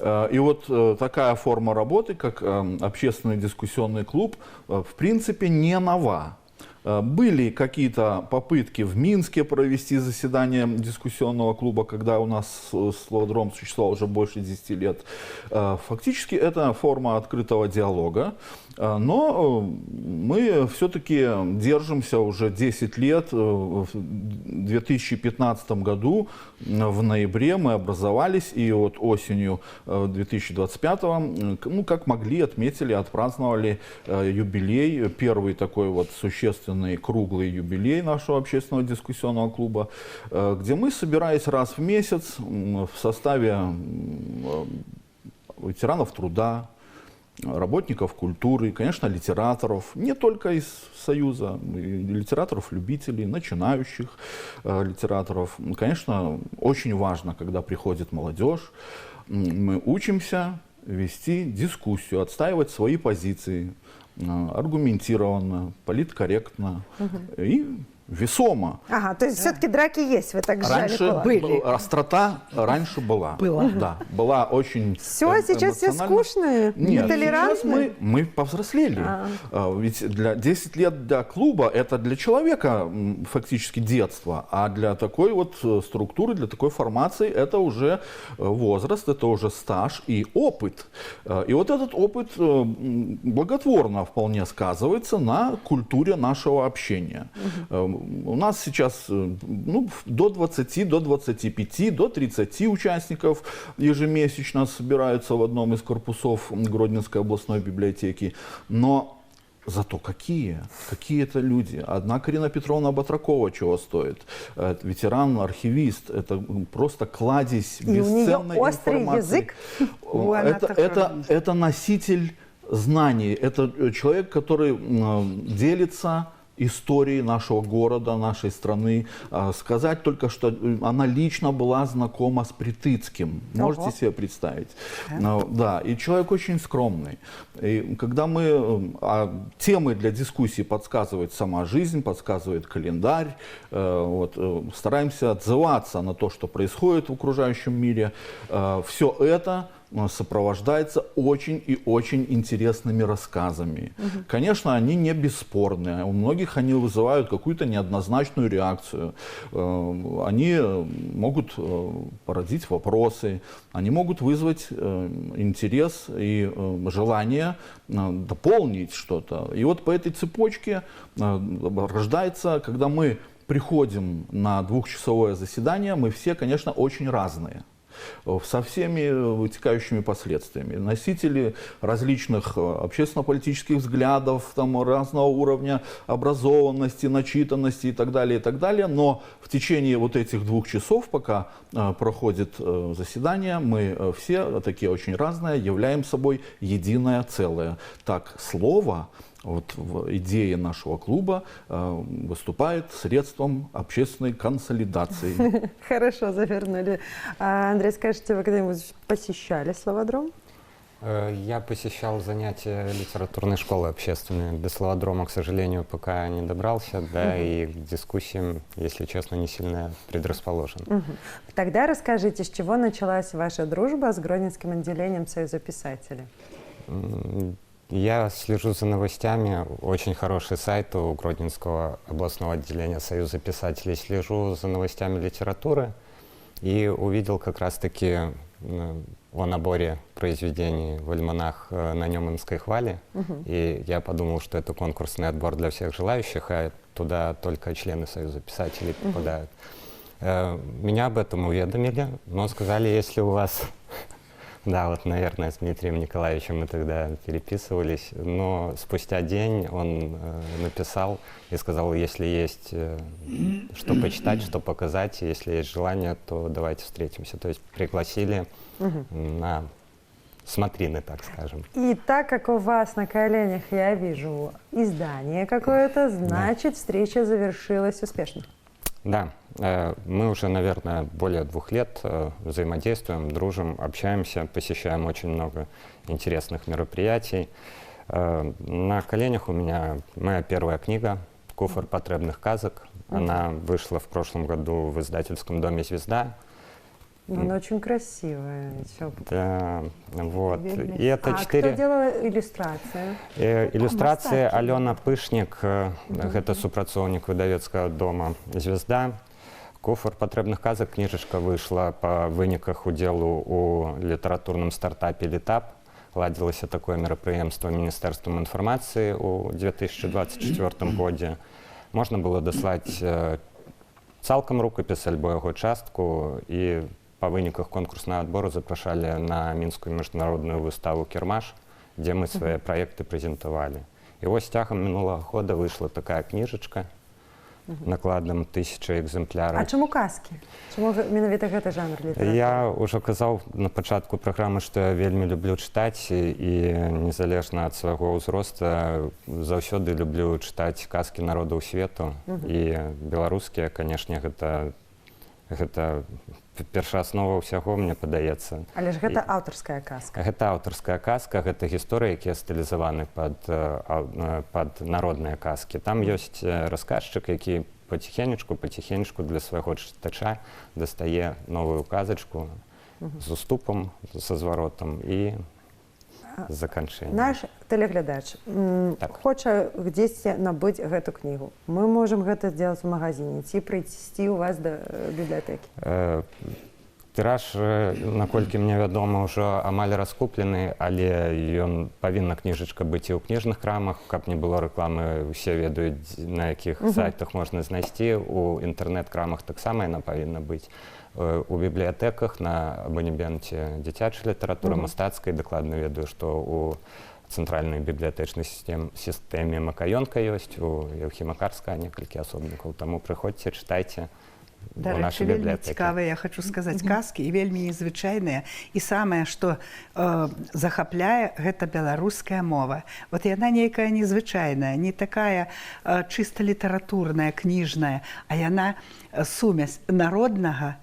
Speaker 7: И вот такая форма работы, как общественный дискуссионный клуб, в принципе не нова. Были какие-то попытки в Минске провести заседание дискуссионного клуба, когда у нас Славодром существовал уже больше 10 лет. Фактически это форма открытого диалога, но мы все-таки держимся уже 10 лет. В 2015 году в ноябре мы образовались, и вот осенью 2025, ну как могли, отметили, отпраздновали юбилей, первый такой вот существенный круглый юбилей нашего общественного дискуссионного клуба, где мы, собираясь раз в месяц в составе ветеранов труда, работников культуры, конечно, литераторов, не только из Союза, литераторов-любителей, начинающих литераторов. Конечно, очень важно, когда приходит молодежь, мы учимся вести дискуссию, отстаивать свои позиции, аргументированно, политкорректно и весомо.
Speaker 1: Ага, то есть все-таки драки есть, вы так сжали кулак.
Speaker 7: Раньше острота раньше была. Да, была очень
Speaker 1: Все, сейчас все скучные, нетолерантные.
Speaker 7: Сейчас мы повзрослели. Ведь 10 лет для клуба это для человека фактически детство, а для такой вот структуры, для такой формации это уже возраст, это уже стаж и опыт. И вот этот опыт благотворно вполне сказывается на культуре нашего общения. У нас сейчас до 20, до 25, до 30 участников ежемесячно собираются в одном из корпусов Гродненской областной библиотеки. Но зато какие это люди. Одна Карина Петровна Батракова чего стоит. Ветеран, архивист. Это просто кладезь бесценной информации. Это носитель знаний. Это человек, который делится истории нашего города, нашей страны. Сказать только, что она лично была знакома с Притыцким. Можете себе представить? Да, и человек очень скромный. И когда мы... темы для дискуссии подсказывает сама жизнь, подсказывает календарь. Стараемся отзываться на то, что происходит в окружающем мире. Все это сопровождается очень и очень интересными рассказами. Конечно, они не бесспорные. У многих они вызывают какую-то неоднозначную реакцию. Они могут породить вопросы, они могут вызвать интерес и желание дополнить что-то. И вот по этой цепочке рождается, когда мы приходим на двухчасовое заседание, мы все, конечно, очень разные. Со всеми вытекающими последствиями. Носители различных общественно-политических взглядов, там, разного уровня образованности, начитанности и так далее, но в течение вот этих 2 часов, пока проходит заседание, мы все такие очень разные, являем собой единое целое. Так, слово, вот идея нашего клуба выступает средством общественной консолидации.
Speaker 1: Хорошо, завернули. Андрей, скажите, вы когда-нибудь посещали Славодром?
Speaker 6: Я посещал занятия литературной школы общественной. До Славодрома, к сожалению, пока не добрался, да, и к дискуссиям, если честно, не сильно предрасположен.
Speaker 1: Тогда расскажите, с чего началась ваша дружба с Гродненским отделением Союза писателей?
Speaker 6: Я слежу за новостями. Очень хороший сайт у Гродненского областного отделения Союза писателей. Слежу за новостями литературы и увидел как раз-таки о наборе произведений в альманах на Неманской хвале. И я подумал, что это конкурсный отбор для всех желающих, а туда только члены Союза писателей попадают. Меня об этом уведомили, но сказали, если у вас... Да, вот, наверное, с Дмитрием Николаевичем мы тогда переписывались, но спустя день он написал и сказал, если есть что почитать, что показать, если есть желание, то давайте встретимся. То есть пригласили на смотрины, так скажем.
Speaker 1: И так как у вас на коленях я вижу издание какое-то, значит, встреча завершилась успешно.
Speaker 6: Да, мы уже, наверное, более 2 лет взаимодействуем, дружим, общаемся, посещаем очень много интересных мероприятий. На коленях у меня моя первая книга «Куфар потребных казок». Она вышла в прошлом году в издательском доме «Звезда».
Speaker 1: Она очень красивая.
Speaker 6: Да, вот. И это
Speaker 1: кто делала иллюстрации?
Speaker 6: Иллюстрации Алена Пышник, это супрацоўнік выдавецкага дома «Звезда». «Куфар патрэбных казак» книжечка вышла по выніках удзелу у літаратурным стартапе «Літап». Ладзілася такое мерапрыемства Міністэрствам інфармацыі ў 2024 годзе. Можна было даслаць цалкам рукапіс альбо яго частку, і по выніках конкурснага адбору запрашалі на мінскую міжнародную выставу «Кірмаш», дзе мы свае праекты прэзентавалі. І вось цягам мінулага года выйшла такая кніжачка накладам 1000 экземпляраў.
Speaker 1: А чаму казкі? Чаму менавіта гэты жанр літаратуры?
Speaker 6: Я ўжо казаў на пачатку праграмы, што я вельмі люблю чытаць, і незалежна ад свайго ўзроста заўсёды люблю чытаць казкі народаў свету. І беларускія, канешне, гэта першааснова ўсяго, мне падаецца.
Speaker 1: Але ж гэта аўтарская казка.
Speaker 6: Гэта аўтарская казка, гэта гісторыі, якія стылізаваны пад народныя казкі. Там ёсць расказчык, які паціхенечку для свайго чытача дастае новую казачку з уступам, са зваротам і з заканчэннем.
Speaker 1: Наш тэлеглядач хоча дзесьці набыць гэту кнігу. Мы можам гэта зрабіць у магазине ці прыйсці ў вас да бібліятэкі?
Speaker 6: Тыраж, наколькі мне вядома, ўжо амаль раскуплены, але павінна кніжачка быць і ў кніжных крамах, каб не было рэкламы, усе ведаюць, на якіх сайтах можна знайсці, у інтэрнэт-крамах таксама яна павінна быць. У бібліятэках, на абанеменце дзіцячай літаратуры, мастацкай, дакладна ведаю, што у цэнтральнай бібліятэчнай сістэме Макаёнка ёсць, у Еўхіма Карска некалькі асобнікаў, таму прыходзьце, чытайце.
Speaker 3: Дарэчы, вельмі цікавыя, я хочу сказаць, казкі, і вельмі незвычайныя. І самае, што захапляе, гэта беларуская мова. Вот яна нейкая незвычайная, не такая чыста літаратурная, кніжная, а яна сумесь народнага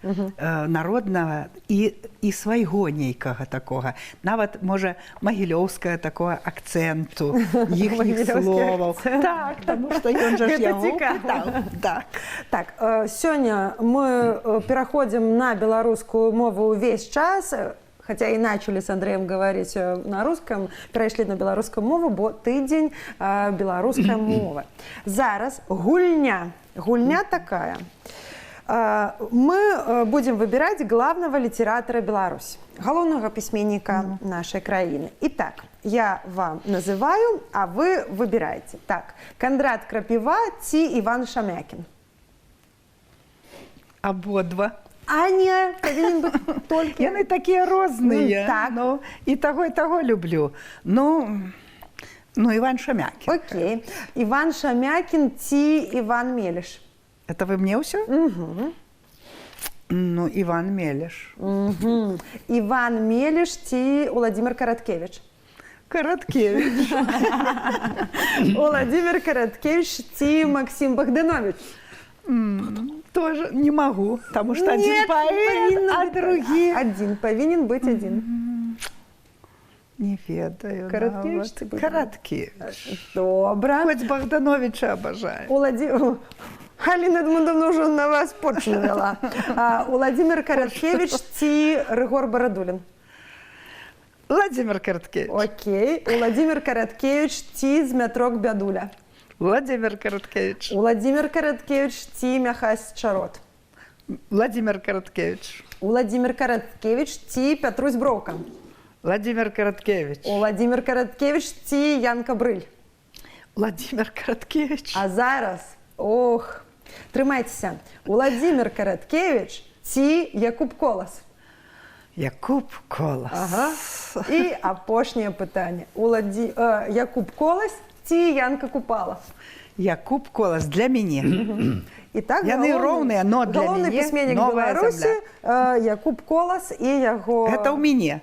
Speaker 3: і свайго нейкага такога. Нават, можа, магілёўская такого акцэнту, іхніх словаў. Так, таму што ён жа ж яго пытаў.
Speaker 1: Так, сёння мы пераходзім на беларускую мову ўвесь час, хотя и начали с Андреем говорить на русском, перейшли на белорусскую мову, бо тыдзень белорусская мова. Зараз гульня такая. Мы будем выбирать главного литератора Беларуси, главного письменника нашей краины. Итак, я вам называю, а вы выбираете. Так, Кондрат Крапива ці Иван Шамякин.
Speaker 3: Абодва.
Speaker 1: Аня, павінен быць толькі...
Speaker 3: Яны такія розныя. Ну, і таго люблю. Ну, Иван Шамякин.
Speaker 1: Окей. Иван Шамякин ці Иван Мелеш.
Speaker 3: Это вы мне ўсё? Ну, Иван Мелеш.
Speaker 1: Иван Мелеш ці Владимир Караткевич.
Speaker 3: Караткевич.
Speaker 1: Владимир Караткевич и Максим Богданович.
Speaker 3: Тоже не могу, потому что один
Speaker 1: Нет,
Speaker 3: поэт,
Speaker 1: повинен
Speaker 3: а
Speaker 1: быть
Speaker 3: другие...
Speaker 1: Один, повинен быть один.
Speaker 3: Не ведаю.
Speaker 1: Караткевич
Speaker 3: нават. Караткевич.
Speaker 1: Добре.
Speaker 3: Хоть Богдановича обожаю.
Speaker 1: Галина Эдмундовна уже на вас порчу навела. Владимир Караткевич и Ригор Бородулин.
Speaker 3: Владимир Караткевич.
Speaker 1: Окей. Владимир Караткевич и Змятрок Бядуля.
Speaker 3: Владимир Караткевич.
Speaker 1: Владимир Караткевич и Мяхась Чарот.
Speaker 3: Владимир Караткевич.
Speaker 1: Владимир Караткевич и Петрусь Бровка.
Speaker 3: Владимир Караткевич.
Speaker 1: Владимир Караткевич и Янка Брыль.
Speaker 3: Владимир Караткевич.
Speaker 1: А зараз, ох, тримайтеся. Владимир Караткевич і Якуб Колас.
Speaker 3: Якуб Колас.
Speaker 1: Ага. І апошнє питання. Якуб Колас і Янка Купала.
Speaker 3: Якуб Колас для меня.
Speaker 1: Итак,
Speaker 3: яны роўныя, но для
Speaker 1: головный
Speaker 3: мяне
Speaker 1: письменник
Speaker 3: новая
Speaker 1: Беларуси Якуб Колас и его...
Speaker 3: Это у меня.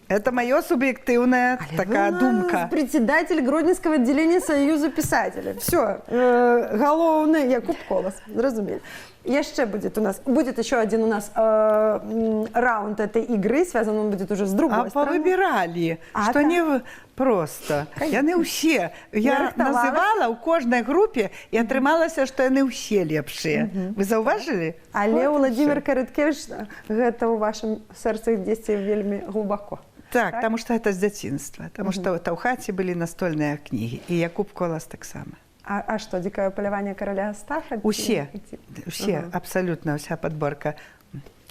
Speaker 3: Это моя субъективная такая думка.
Speaker 1: Председатель Гродненского отделения Союза писателей. Все. Головный Якуб Колас. Разумели. Еще будет еще один у нас раунд этой игры, связан он будет уже с другой стороны.
Speaker 3: Повыбирали, что не просто. Яны ўсе. Я называла ў кожнай групе і атрымалася, што яны ўсе лепшыя. Вы заўважылі?
Speaker 1: Але Владимир Караткевич, гэта ў вашым сэрцы дзесьці вельмі глубоко.
Speaker 3: Так, потому что это с дзяцінства. Потому что ў хаце былі настольныя кнігі. І Якуб Колас таксама.
Speaker 1: А что, «Дикое полевание короля Астафа»?
Speaker 3: Усе, абсолютно вся подборка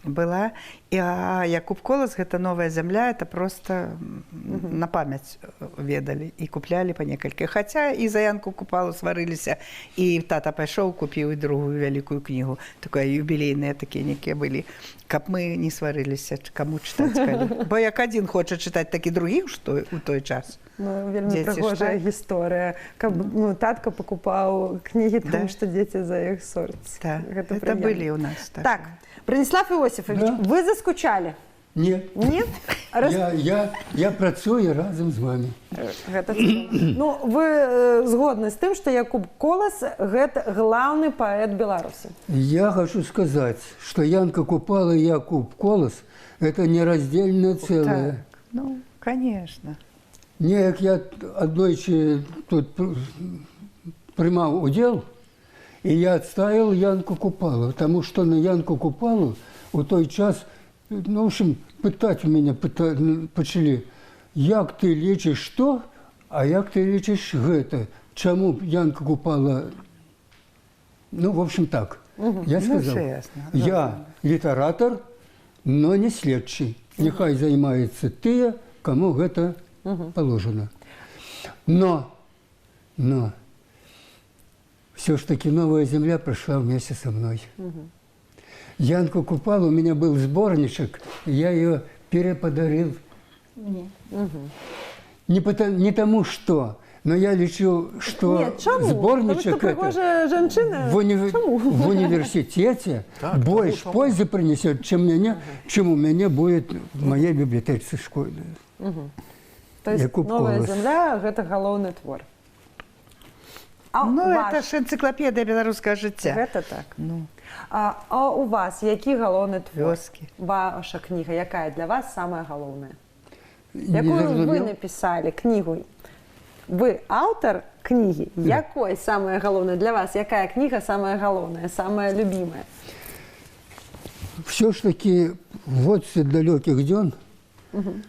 Speaker 3: была. И Якуб Колас, это «Новая земля», это просто на память ведали и купляли по несколько. Хотя и за Янку Купалу сварились, и тата пошел, купил и другую великую книгу. Такое юбилейные такие некие были. Каб мы не сварились, кому читать. Бо як один хочет читать, так и других, что у той час.
Speaker 1: Ну, вельмі пригожая гісторыя. Татка покупаў кнігі, тому што дзеці за іх сорт.
Speaker 3: Это были у нас.
Speaker 1: Так, Бронислав Иосифович, вы заскучали?
Speaker 2: Нет.
Speaker 1: Нет?
Speaker 2: Я працую разом з вами.
Speaker 1: Ну, вы згодны з тым, што Якуб Колас – гэта главный паэт Беларусі?
Speaker 2: Я хочу сказать, что Янка Купала и Якуб Колас – это нераздельное целое.
Speaker 3: Так, ну, конечно.
Speaker 2: Неяк я аднойчы тут прымаў удзел, і я адставіў Янку Купалу, потому что на Янку Купалу у той час, ну, в общем, пытать у меня пачалі, як ты лічыш што, а як ты лічыш гэта, чаму Янка Купала, ну, в общем, так. Я сказал, я літаратар, но не следчы. Нехай займаюцца тыя, каму гэта положено. Но все ж таки «Новая земля» прошла вместе со мной. Янку Купалу, у меня был сборничек, я ее переподарил. Не тому что, но я лечу, что сборничек в университете больше пользы принесет, чем у меня будет в моей библиотеке школьной.
Speaker 1: То есть «Новая земля» – это галоўны твор.
Speaker 3: Ну, это ж энцыклапедыя беларускага жыцця.
Speaker 1: Гэта так. А у вас які галоўны твор?
Speaker 3: Вёскі.
Speaker 1: Ваша кніга, якая для вас самая галоўная? Якую вы написали книгу? Вы автор книги. Якой самая галоўная для вас? Якая книга самая галоўная, самая любимая?
Speaker 2: Все ж таки «Вот свет далеких дзён»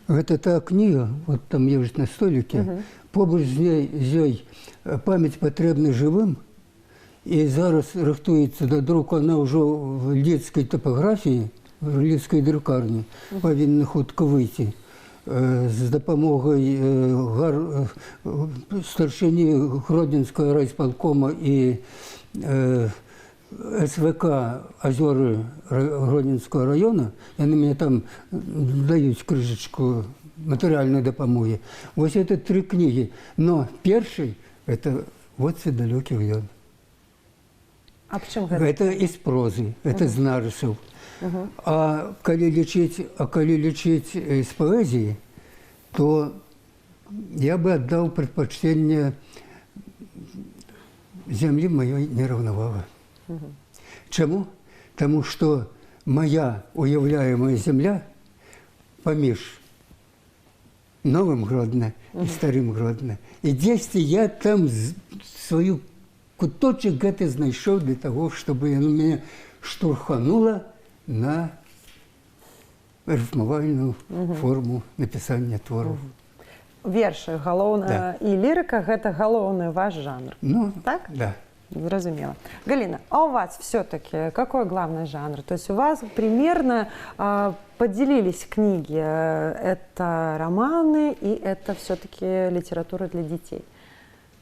Speaker 2: гэта та книга, вот там лежит на столике, побач з ёй «Памяць патрэбна жывым», і зараз рыхтуецца да друку, она ўжо в лідскай топаграфіі, в лідскай друкарні павінна хутка выйти з дапамогай старшыні Гродненскага райисполкома і СВК «Азёры» Гродненского района. Яны мне там даюць крыжачку матэрыяльнай дапамогі. Вось это 3 кнігі. Но першый – это «Вот свет далёкіх дзён».
Speaker 1: А почему гэта?
Speaker 2: Это из прозы, это з нарысаў. А калі лічыць з паэзіі, то я бы отдал предпочтение землі моей неравновага. Чому? Тому що моя уявляемая земля поміж Новым Гродно и Старым Гродно. И действительно я там свою куточек гэты знайшоў для того, чтобы яно меня штурхануло на рифмавальную форму написания творов.
Speaker 1: Вершы галоўна і лірыка гэта галоўны ваш жанр.
Speaker 2: Ну,
Speaker 1: так?
Speaker 2: Да.
Speaker 1: Зразумела. Галина, а у вас все-таки какой главный жанр? То есть у вас примерно поделились книги. Это романы и это все-таки литература для детей.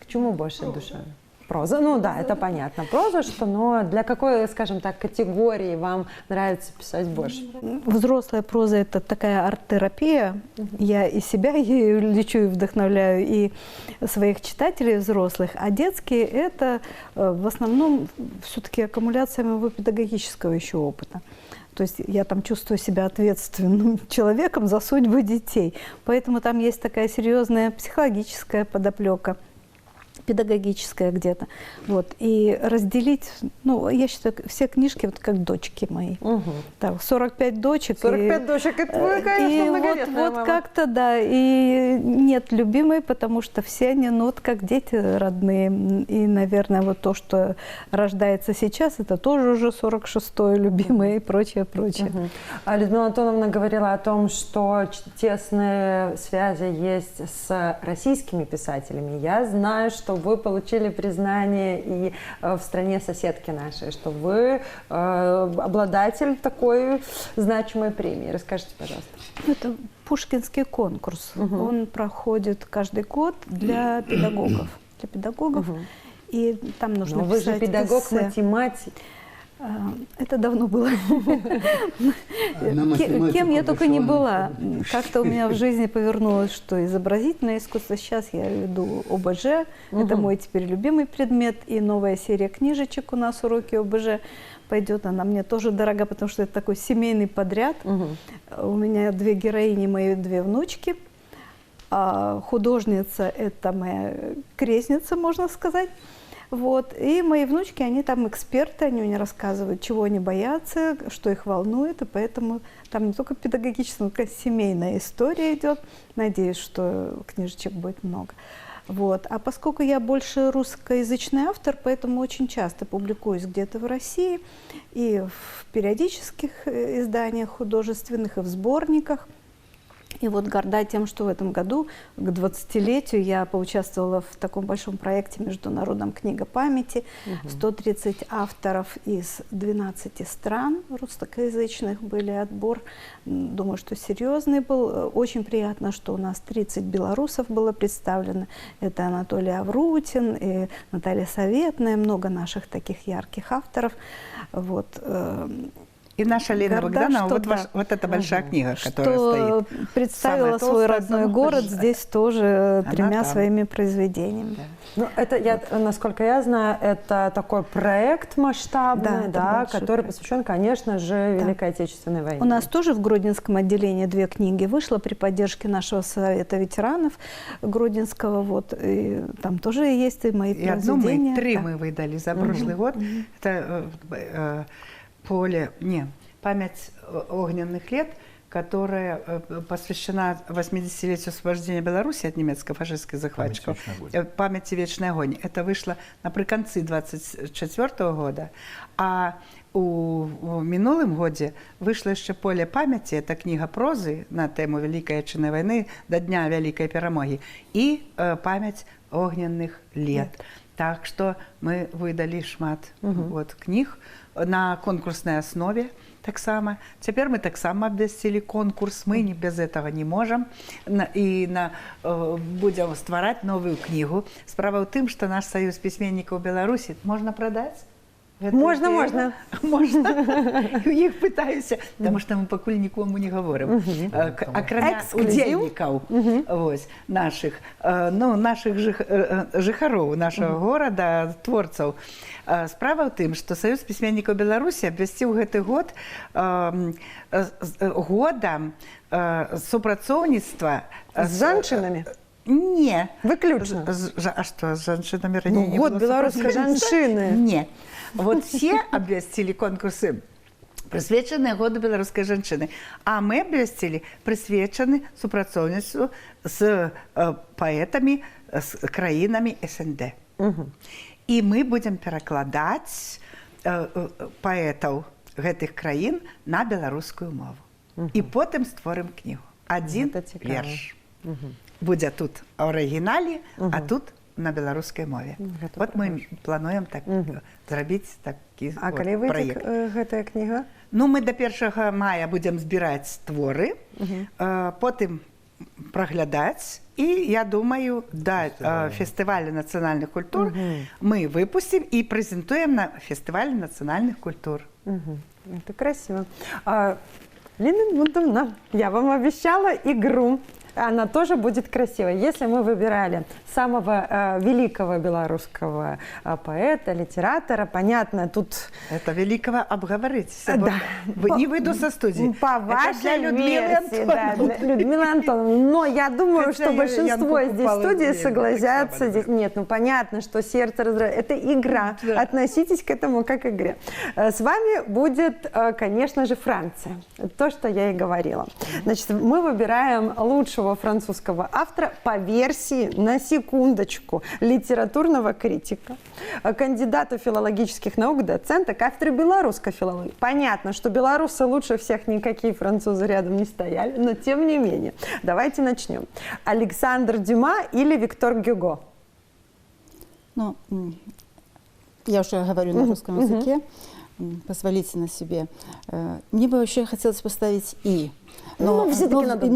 Speaker 1: К чему больше душа? Проза. Ну да, это понятно. Проза, что, но для какой, скажем так, категории вам нравится писать больше?
Speaker 4: Взрослая проза – это такая арт-терапия. Я и себя ею лечу и вдохновляю, и своих читателей взрослых. А детские – это в основном все-таки аккумуляция моего педагогического еще опыта. То есть я там чувствую себя ответственным человеком за судьбы детей. Поэтому там есть такая серьезная психологическая подоплека, педагогическая где-то. Вот. И разделить, ну, я считаю, все книжки вот как дочки мои. Так, 45 дочек.
Speaker 1: 45 дочек, это вы, конечно, многодетная
Speaker 4: вот как-то, да. И нет любимой, потому что все они, ну, вот как дети родные. И, наверное, вот то, что рождается сейчас, это тоже уже 46-й любимый и прочее, прочее.
Speaker 1: А Людмила Антоновна говорила о том, что тесные связи есть с российскими писателями. Я знаю, что вы получили признание и в стране соседки нашей, что вы обладатель такой значимой премии. Расскажите, пожалуйста.
Speaker 4: Это Пушкинский конкурс. Он проходит каждый год для педагогов. Для педагогов. И там нужно
Speaker 1: писать. Вы же педагог,
Speaker 4: эссе.
Speaker 1: Математик.
Speaker 4: Это давно было. Кем я только не была. Как-то у меня в жизни повернулось, что изобразительное искусство. Сейчас я веду ОБЖ. Это мой теперь любимый предмет. И новая серия книжечек у нас уроки ОБЖ пойдет. Она мне тоже дорога, потому что это такой семейный подряд. У меня 2 героини, мои 2 внучки. А художница – это моя крестница, можно сказать. Вот. И мои внучки, они там эксперты, они мне рассказывают, чего они боятся, что их волнует, и поэтому там не только педагогическая, но такая семейная история идет. Надеюсь, что книжечек будет много. Вот. А поскольку я больше русскоязычный автор, поэтому очень часто публикуюсь где-то в России и в периодических изданиях художественных, и в сборниках. И вот горда тем, что в этом году, к 20-летию, я поучаствовала в таком большом проекте «Международном книга памяти». 130 авторов из 12 стран русскоязычных были отбор. Думаю, что серьезный был. Очень приятно, что у нас 30 белорусов было представлено. Это Анатолий Аврутин и Наталья Советная, много наших таких ярких авторов. Вот.
Speaker 3: И наша Лена Богданова, вот,
Speaker 4: да.
Speaker 3: вот эта большая книга, которая стоит.
Speaker 4: Представила свой родной город здесь тоже 3 своими произведениями.
Speaker 1: Да. Ну, это, насколько я знаю, это такой проект масштабный, который посвящен, конечно же, Великой Отечественной войне.
Speaker 4: У нас тоже в Гродненском отделении 2 книги вышло при поддержке нашего Совета ветеранов Гродненского. Вот, и там тоже есть и мои произведения.
Speaker 3: 3 мы выдали за прошлый год. Это память огненных лет, которая посвящена 80-летию освобождения Беларуси от немецко-фашистских захватчиков. «Память и вечный огонь». Это вышло наприканцы 24 года. А у минулым году вышло еще «Поле памяти». Это книга прозы на тему Великой Отечественной войны до Дня Великой Перемоги. И «Память огненных лет». Так что мы выдали шмат вот, книг на конкурсной основе. Так само. Теперь мы так само обвесили конкурс. Мы без этого не можем. И будем стварать новую книгу. Справа в том, что наш союз письменников Беларуси можно продать.
Speaker 1: Можно.
Speaker 3: Можно. У них пытаюся, потому что мы пакуль нікому не говорим. Акрамя удзельников наших, ну, наших жыхароў нашего города, творцаў. Справа в тым, что Союз письменников Беларуси обвясціў гэты год годам супрацоўніцтва
Speaker 1: з жанчынамі.
Speaker 3: Не.
Speaker 1: Выключно.
Speaker 3: А что, с жанчынамі раней
Speaker 1: Ну,
Speaker 3: не
Speaker 1: год
Speaker 3: было
Speaker 1: беларускай
Speaker 3: супрацоўніцтва?
Speaker 1: жанчыны.
Speaker 3: Не. Вот все абвясцілі конкурсы прысвечаныя году беларускай жанчыны, а мы абвясцілі прысвечаны супрацоўніцтву з паэтамі з краінамі СНД. І мы будзем перакладаць паэтаў гэтых краін на беларускую мову. І потым створым кнігу. Адзін верш. Будзе тут у арыгінале, а тут на беларускай мове. Вот мы плануем так зрабіць такі
Speaker 1: А калі выйдзе гэтая кніга?
Speaker 3: Ну, мы до 1 мая будзем збіраць творы, потым праглядаць, і, я думаю, да фестываля нацыянальных культур мы выпусцім і прэзентуем на фестывале нацыянальных культур.
Speaker 1: Это красиво. Лина Мудовна, я вам обещала игру. Она тоже будет красивой. Если мы выбирали самого великого белорусского поэта, литератора, понятно, тут...
Speaker 3: Это великого обговорить.
Speaker 1: Да.
Speaker 3: Не выйду со студии.
Speaker 1: По вашей версии, да, Людмила Антоновна. Но я думаю, что большинство здесь студии согласятся. Нет, ну понятно, что сердце раздражает. Это игра. Относитесь к этому как к игре. С вами будет, конечно же, Франция. То, что я и говорила. Значит, мы выбираем лучшего французского автора по версии, на секундочку, литературного критика, кандидата филологических наук, доцента, кафедры белорусской филологии. Понятно, что белорусы лучше всех никакие французы рядом не стояли, но тем не менее. Давайте начнем. Александр Дюма или Виктор Гюго?
Speaker 5: Ну, я уже говорю на русском языке, позволительно себе. Мне бы вообще хотелось поставить «и». Но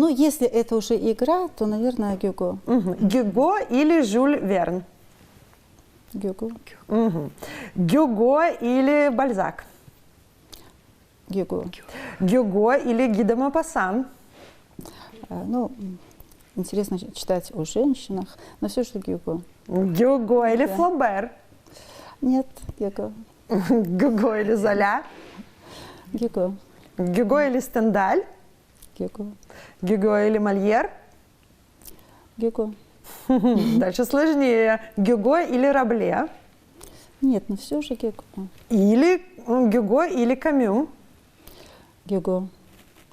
Speaker 5: если это уже игра, то, наверное, Гюго.
Speaker 1: Гюго или Жюль Верн?
Speaker 5: Гюго.
Speaker 1: Гюго или Бальзак?
Speaker 5: Гюго.
Speaker 1: Гюго или Ги де Мопассан?
Speaker 5: Ну, интересно читать о женщинах, но все же Гюго.
Speaker 1: Гюго или Флобер?
Speaker 5: Нет, Гюго.
Speaker 1: Гюго или Золя?
Speaker 5: Гюго.
Speaker 1: Гюго или Стендаль?
Speaker 5: Гюго.
Speaker 1: Гюго или Мольер?
Speaker 5: Гюго.
Speaker 1: Дальше сложнее. Гюго или Рабле?
Speaker 5: Нет, ну все же Гюго.
Speaker 1: Или Гюго или Камю?
Speaker 5: Гюго.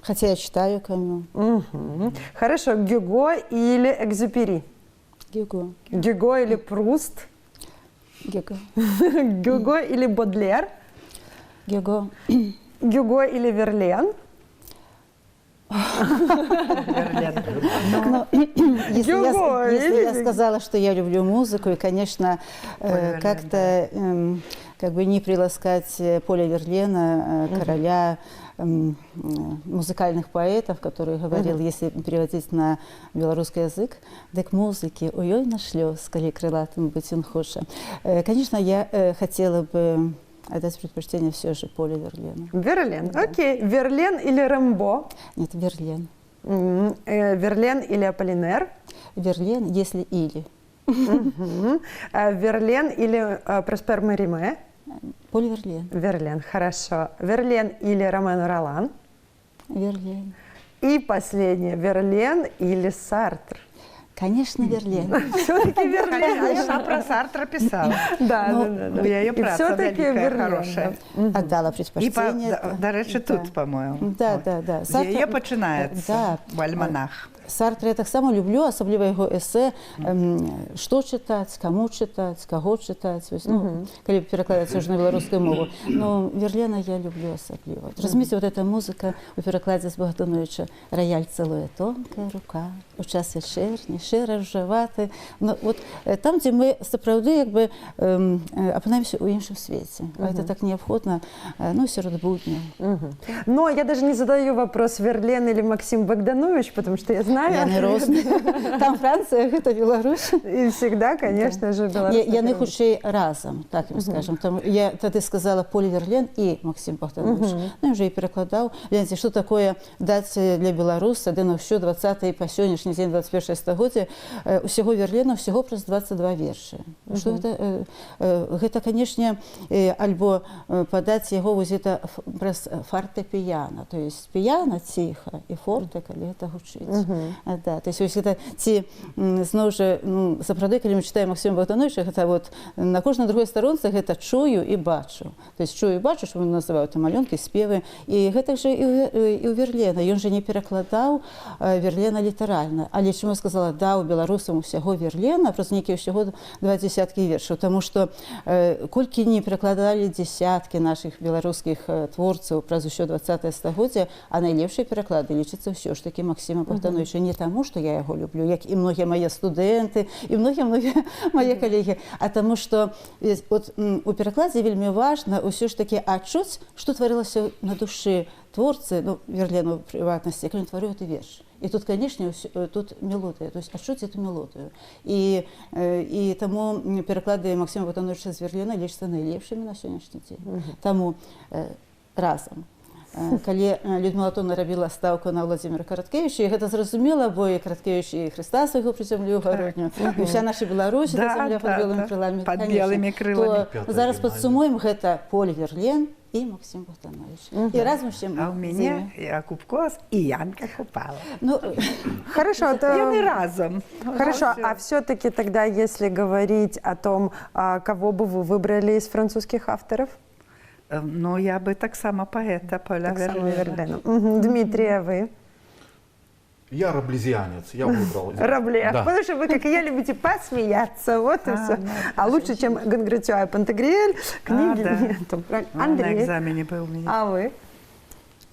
Speaker 5: Хотя я читаю Камю.
Speaker 1: Хорошо. Гюго или Экзюпери?
Speaker 5: Гюго.
Speaker 1: Гюго или Пруст?
Speaker 5: Гюго.
Speaker 1: Гюго или Бодлер?
Speaker 5: Гюго.
Speaker 1: Гюго или Верлен?
Speaker 5: Если я сказала, что я люблю музыку, и, конечно, как-то как бы не приласкать Поля Верлена, короля музыкальных поэтов, который говорил, если переводить на белорусский язык, так музыки у ёй нашлёс, калі крылатым быць ён хоча. Конечно, я хотела бы отдать предпочтение все же Полю Верлена.
Speaker 1: Верлен, да. Окей. Верлен или Рэмбо?
Speaker 5: Нет, Верлен.
Speaker 1: Верлен или Аполлинер?
Speaker 5: Верлен, если или.
Speaker 1: Верлен или Проспер Мериме?
Speaker 5: Поль Верлен.
Speaker 1: Верлен, хорошо. Верлен или Ромен Ролан?
Speaker 5: Верлен.
Speaker 1: И последнее. Верлен или Сартр?
Speaker 5: Конечно, Верлен.
Speaker 1: Все-таки Верлен.
Speaker 3: Я про Сартра писала.
Speaker 1: Да.
Speaker 3: Я ее праца великая, хорошая.
Speaker 5: Отдала предпочтение.
Speaker 3: До речі, тут, по-моему.
Speaker 5: Да.
Speaker 3: Яе пачынаецца в альманах.
Speaker 5: Сартра я таксама люблю, асабліва яго эсэ, што чытаць, каму чытаць, каго чытаць, калі перакладаецца ўжо на беларускую мову. Но Верлена я люблю асабліва. Разумееце, вот эта музыка у перакладзе з Богдановича «Рояль целуе тонкая рука, у час вечерні, шэра ружаваты». Вот там, дзе мы сапраўды як бы апынаемся ў іншым свеце. Это так неабходна, сярод будня.
Speaker 1: Но я даже не задаю вопрос, Верлен или Максим Богданович, потому что я знаю,
Speaker 5: яны розныя. Там Францыя, гэта Беларусь.
Speaker 1: И всегда, конечно же, Беларусь.
Speaker 5: Яны хутчэй разам, так им скажем. Я тады сказала Поль Верлен и Максим Богданович. Я уже и перекладал. Гляньте, что такое дать для беларуса, да на все 20 по сегодняшний день, 21 стагоддзе, усяго Верлена, всего праз 22 вершы. Что это, конечно, альбо подать его вот это праз фортепиано, то есть пиано тихо и форте, калі это гучыць. Да, то есть это ці зноў жа сапраўды калі мы чытаем Максіма Богдановича, гэта вот на кожнай другой старонцы гэта чую і бачу, то есть чую і бачу, што ён называў там малюнкі, спевы, і гэтак жа і ў Верлена, ён жа не перакладаў Верлена літаральна, але чаму сказала даў беларусам усяго Верлена праз нейкія ўсяго 20 вершаў, таму што колькі не перакладалі десяткі наших беларускіх творцаў праз усё 20 стагоддзя, а найлепшыя пераклады лічыцца ўсё ж такі Максіма Богдановича, не таму, што я яго люблю, як і многія мае студэнты, і многія мае калегі, а таму, што у перакладзе вельмі важна ўсё ж такі адчуць, што тварылася на душы творцы, Верлену ў прыватнасці, калі ён тварыў гэты верш. І тут, канешне, тут мелодыя, то есть адчуць эту мелодыю. І таму пераклады Максіма Богдановича з Верлена лічацца найлепшымі на сённяшні дзень. Таму разам. Калі Людмила Тонна рабіла стаўку на Владзіміра Караткевіча, і гэта зразумела, бо і Караткевіч і Хрыста свайго прызямліў гародню, і ўся наша Беларусь зямля пад белымі крыламі.
Speaker 3: Пад белымі крыламі.
Speaker 5: Зараз падсумуем, гэта Поль Верлен і Максим Богданович. І разам ще
Speaker 3: а у мяне Якуб Кос і Янка Купала.
Speaker 1: Хорошо.
Speaker 3: Яны разом.
Speaker 1: Хорошо, а все-таки тогда, если говорить о том, кого бы вы выбрали из французских авторов?
Speaker 3: Ну, я бы таксама паэта Поля Верлена.
Speaker 1: Дмитрий, а вы?
Speaker 7: Я раблезианец, я выбрал.
Speaker 1: Рабле, да. Потому что вы, как и я, любите посмеяться, вот и все. А лучше, чем Гонгратюа и Пантагриэль, книги нету. Андрей,
Speaker 3: на экзамене был у меня.
Speaker 1: А вы?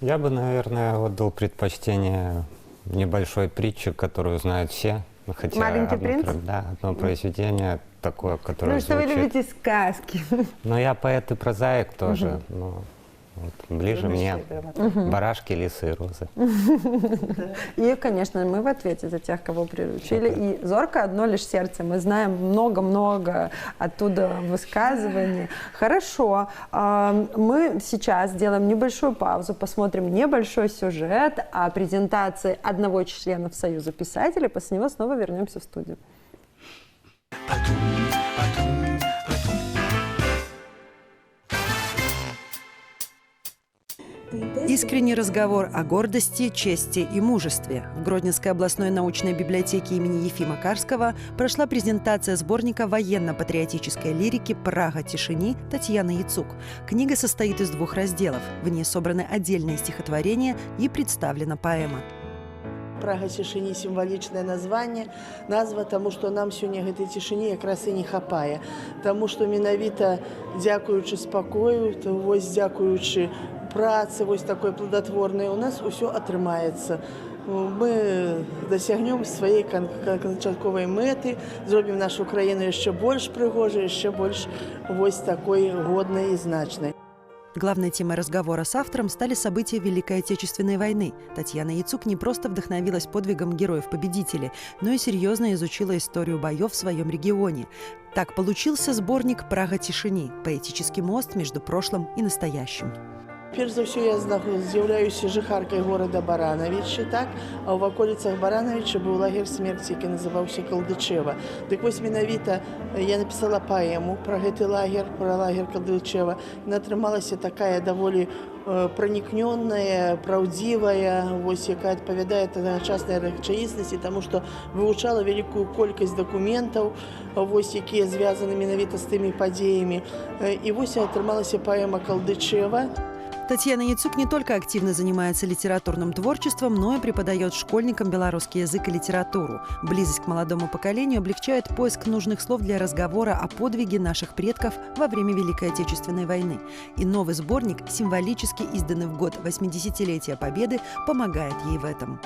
Speaker 6: Я бы, наверное, отдал предпочтение небольшой притче, которую знают все. Хотя
Speaker 1: «Маленький принц»?
Speaker 6: Да, одно произведение такое, которое
Speaker 1: Ну, что
Speaker 6: звучит.
Speaker 1: вы любите сказки.
Speaker 6: Но я поэт и прозаик тоже. Но вот ближе мне барашки, лисы и розы.
Speaker 1: И, конечно, мы в ответе за тех, кого приручили. И «Зорко одно лишь сердце». Мы знаем много-много оттуда высказываний. Хорошо. Мы сейчас сделаем небольшую паузу, посмотрим небольшой сюжет о презентации одного из членов Союза писателей. После него снова вернемся в студию. Искренний разговор о гордости, чести и мужестве. В Гродненской областной научной библиотеке имени Ефима Карского прошла презентация сборника военно-патриотической лирики «Прага тишини» Татьяны Яцук. Книга состоит из 2 разделов. В ней собраны отдельные стихотворения и представлена поэма.
Speaker 11: Прага цішыні сімвалічнае названне, назва таму, што нам сёння гэтай цішыні якраз і не хапае. Таму што менавіта дзякуючы спакою, вось дзякуючы працы, вось такой плодатворнай, у нас усё атрымаецца. Мы дасягнем сваёй канчатковай мэты, зробім нашу краіну яшчэ больш прыгожай, яшчэ больш вось такой годнай і значнай.
Speaker 1: Главной темой разговора с автором стали события Великой Отечественной войны. Татьяна Яцук не просто вдохновилась подвигом героев-победителей, но и серьезно изучила историю боев в своем регионе. Так получился сборник «Прага тишини» – поэтический мост между прошлым и настоящим.
Speaker 11: Перш за ўсё я з'яўляюся жыхаркай горада Баранавіча, так? А ў ваколіцах Баранавіча быў лагер смерці, які называўся Калдычева. Дык вось менавіта я напісала паэму пра гэты лагер, пра лагер Калдычева. Яна атрымалася такая даволі пранікнённая, праўдзівая, вось якая адпавядае тагачаснай рэчаіснасці, таму што вывучала вялікую колькасць дакументаў, вось якія звязаны менавіта з тымі падзеямі. І вось атрымалася паэма Калдычева.
Speaker 1: Татьяна Яцук не только активно занимается литературным творчеством, но и преподает школьникам белорусский язык и литературу. Близость к молодому поколению облегчает поиск нужных слов для разговора о подвиге наших предков во время Великой Отечественной войны. И новый сборник, символически изданный в год 80-летия Победы, помогает ей в этом.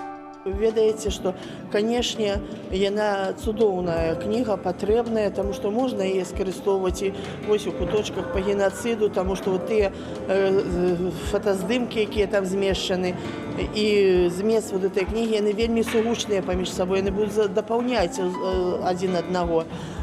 Speaker 11: Ведаеце, што, канешне, яна цудоўная кніга, патрэбная, таму што можна яе скарыстоўваць і вось у куточках па генацыду, таму што тыя фотаздымкі, якія там змешчаны, і змест гэтай кнігі, яны вельмі сугучныя паміж сабой, яны будуць дапаўняць адзін аднаго.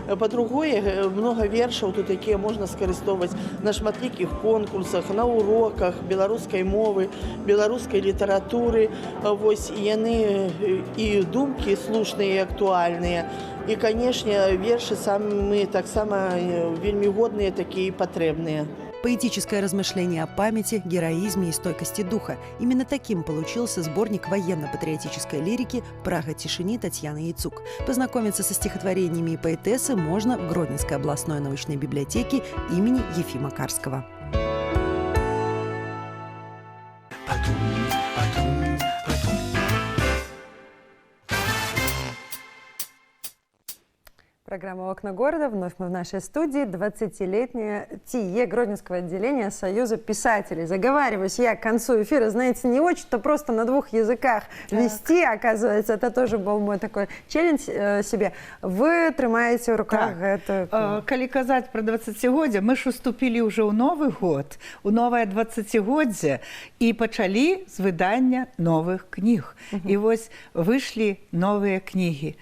Speaker 11: Па-другое, многа вершаў тут, якія можна скарыстоўваць на шматлікіх конкурсах, на уроках беларускай мовы, беларускай літаратуры. Вось яны і думкі слушныя і актуальныя. І, канешне, вершы самі таксама вельмі годныя, такія і патрэбныя.
Speaker 1: Поэтическое размышление о памяти, героизме и стойкости духа. Именно таким получился сборник военно-патриотической лирики «Прага тишины» Татьяны Яцук. Познакомиться со стихотворениями и поэтессы можно в Гродненской областной научной библиотеке имени Ефима Карского. Программа «Окна города». Вновь мы в нашей студии. 20-летнее ТИЕ Гродненского отделения Союза писателей. Заговариваюсь я к концу эфира. Знаете, не очень-то просто на двух языках вести, оказывается. Это тоже был мой такой челлендж себе. Вы трымаете в руках это...
Speaker 3: Коли казать про 20-годие, мы ж уступили уже у Новый год, у новое 20-годие, и почали с выдания новых книг. И вот вышли новые книги.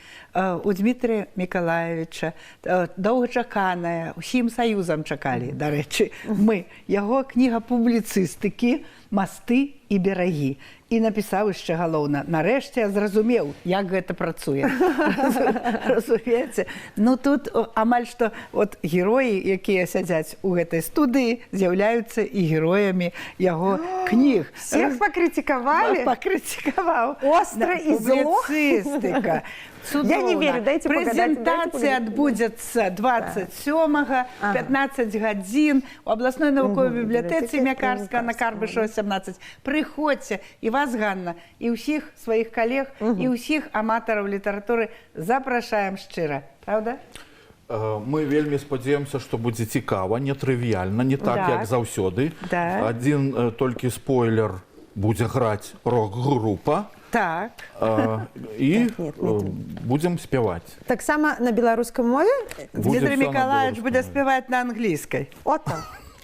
Speaker 3: У Дмитрия Миколаевича, доўгачаканая, усім саюзам чакалі, да рэчы, мы. Яго кніга публіцыстыкі «Масты і берагі». І напісаў яшчэ галоўна, нарэшце я зразумеў, як гэта працуе. Разумееце? Ну тут амаль што от героі, якія сядзяць у гэтай студыі, з'яўляюцца і героямі яго кніг.
Speaker 1: Всех покритиковали?
Speaker 3: Покритиковал.
Speaker 1: Остро и зло.
Speaker 3: Публицистика.
Speaker 1: Я не верю, дайте погадать.
Speaker 3: Презентация отбудется 27-го, 15 гадзін у областной навуковой библиотеке імя Карскага на Карбышева 17. Приходьте, и вас, Ганна, и усіх своих коллег, и усіх аматараў літаратуры запрашаем шчыра. Правда?
Speaker 7: Мы вельмі спадзяёмся, што будзе цікава, не трывіяльна, не так, як заўсёды. Адзін толькі спойлер, будзе граць рок-група.
Speaker 3: Так.
Speaker 7: И будем спевать.
Speaker 1: Так само на белорусском мове?
Speaker 3: Дмитрий Миколаевич будет спевать на английской.
Speaker 1: Ото.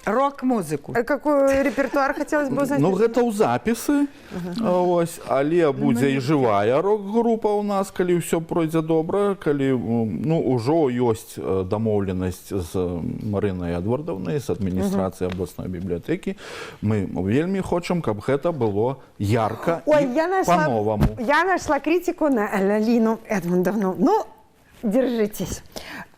Speaker 3: Рок-музыку.
Speaker 1: А какой репертуар хотелось бы узнать?
Speaker 7: Ну, гэта ў запісы. Ось, але будзе і жывая рок-група у нас, калі ўсё пройдзе добра, калі ўжо ёсць дамоўленасць з Марынай Эдвардаўнай, з адміністрацыі абласной бібліятэкі. Мы вельмі хочам, каб гэта было ярка і па-новаму.
Speaker 1: Я нашла критику на Алину Эдвардовну. Ну, держитесь.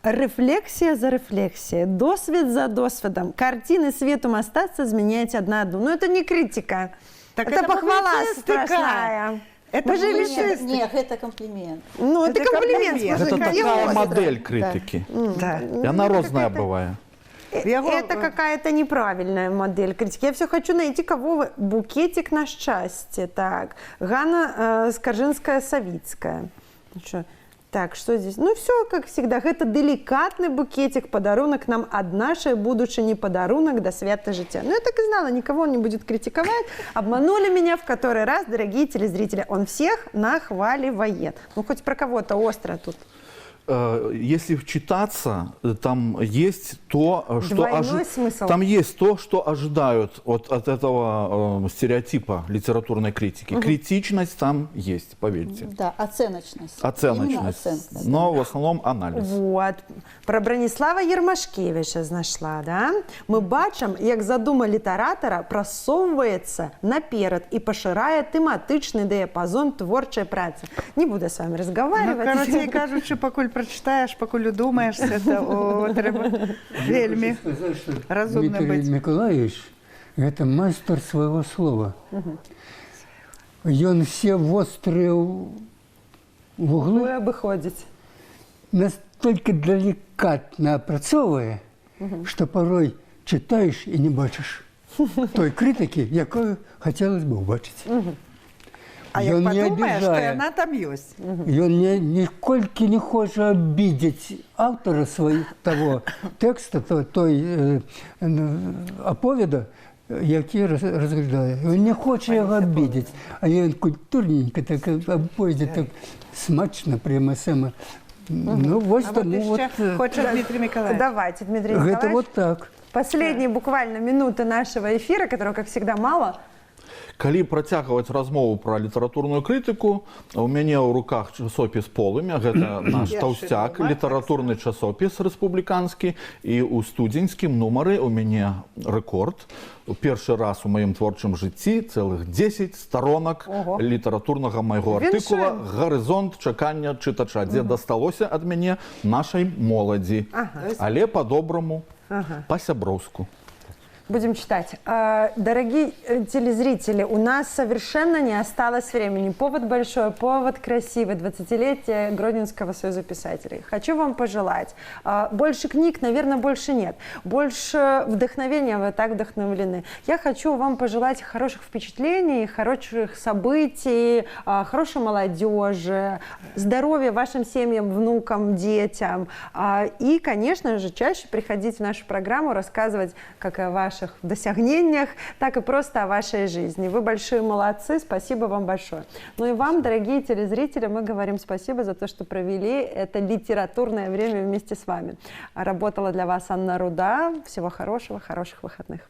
Speaker 1: Рефлексия за рефлексией, досвед за досведом. Картины свету мастаться изменяете одна одну. Но это не критика.
Speaker 3: Так
Speaker 1: это похвала страшная.
Speaker 3: Это
Speaker 1: же
Speaker 5: Нет, это комплимент.
Speaker 1: Ну, это комплимент.
Speaker 7: Это такая модель критики.
Speaker 3: Да.
Speaker 7: И она разная бывает.
Speaker 1: Это какая-то неправильная модель критики. Я все хочу найти, кого вы... Букетик на счастье. Так. Ганна Скаржинская-Савицкая. Ну, что? Так, что здесь? Ну, все, как всегда. Это деликатный букетик, подарунок нам ад нашей, будучи не подарунок до свята життя. Ну, я так и знала, никого он не будет критиковать. Обманули меня в который раз, дорогие телезрители. Он всех нахваливает. Ну, хоть про кого-то остро тут.
Speaker 7: Если вчитаться, там есть то,
Speaker 1: что
Speaker 7: там есть то, что ожидают от этого стереотипа литературной критики. Критичность там есть, поверьте.
Speaker 5: Да, оценочность.
Speaker 7: Оценочность. Но в основном анализ.
Speaker 1: Вот. Про Браніслава Єрмашкевича знайшла, да? Ми бачимо, як задума літератора просовується наперед і поширає тематичний діапазон творчої праці. Не буду з вами розмовляти.
Speaker 3: Ну, короче, кажучи, покуль прочитаешь, покуль думаешь, это треба вельми разумно быть.
Speaker 2: Дмитрий Миколаевич – это мастер своего слова. И он все острые углы
Speaker 1: Вы обыходите.
Speaker 2: настолько деликатно опрацовывая, что порой читаешь и не бачишь той критики, якою хотелось бы убачить.
Speaker 3: А як подумаешь, что она там есть.
Speaker 2: И он нисколько не хочет обидеть автора того текста, той оповіда, який розглядає. Він не хоче його обидеть, а він культурненько, так оповіді, так смачно, прямо саме. Ну, вот тому вот...
Speaker 3: Хочет Дмитрий Миколаевич.
Speaker 1: Давайте, Дмитрий Николаевич.
Speaker 2: Это вот так.
Speaker 1: Последние буквально минуты нашего эфира, которого, как всегда, мало.
Speaker 7: Калі працягваць размову пра літаратурную крытыку, у мяне ў руках часопіс «Полымя». Гэта наш таўсцяк, літаратурны часопіс рэспубліканскі. І ў студзеньскім нумары у мяне рэкорд. Першы раз у маім творчым жыцці цэлых 10 сторонак літаратурнага майго артыкула «Гарызонт чакання чытача», дзе дасталося ад мяне нашай моладзі. Але па-добраму, па-сяброўску.
Speaker 1: Будем читать. Дорогие телезрители, у нас совершенно не осталось времени. Повод большой, повод красивый. 20-летие Гродненского союза писателей. Хочу вам пожелать. Больше книг, наверное, больше нет. Больше вдохновения, вы так вдохновлены. Я хочу вам пожелать хороших впечатлений, хороших событий, хорошей молодежи, здоровья вашим семьям, внукам, детям. И, конечно же, чаще приходить в нашу программу, рассказывать как о ваших досягнениях, так и просто о вашей жизни. Вы большие молодцы, спасибо вам большое. Ну и вам, дорогие телезрители, мы говорим спасибо за то, что провели это литературное время вместе с вами. Работала для вас Анна Руда. Всего хорошего, хороших выходных.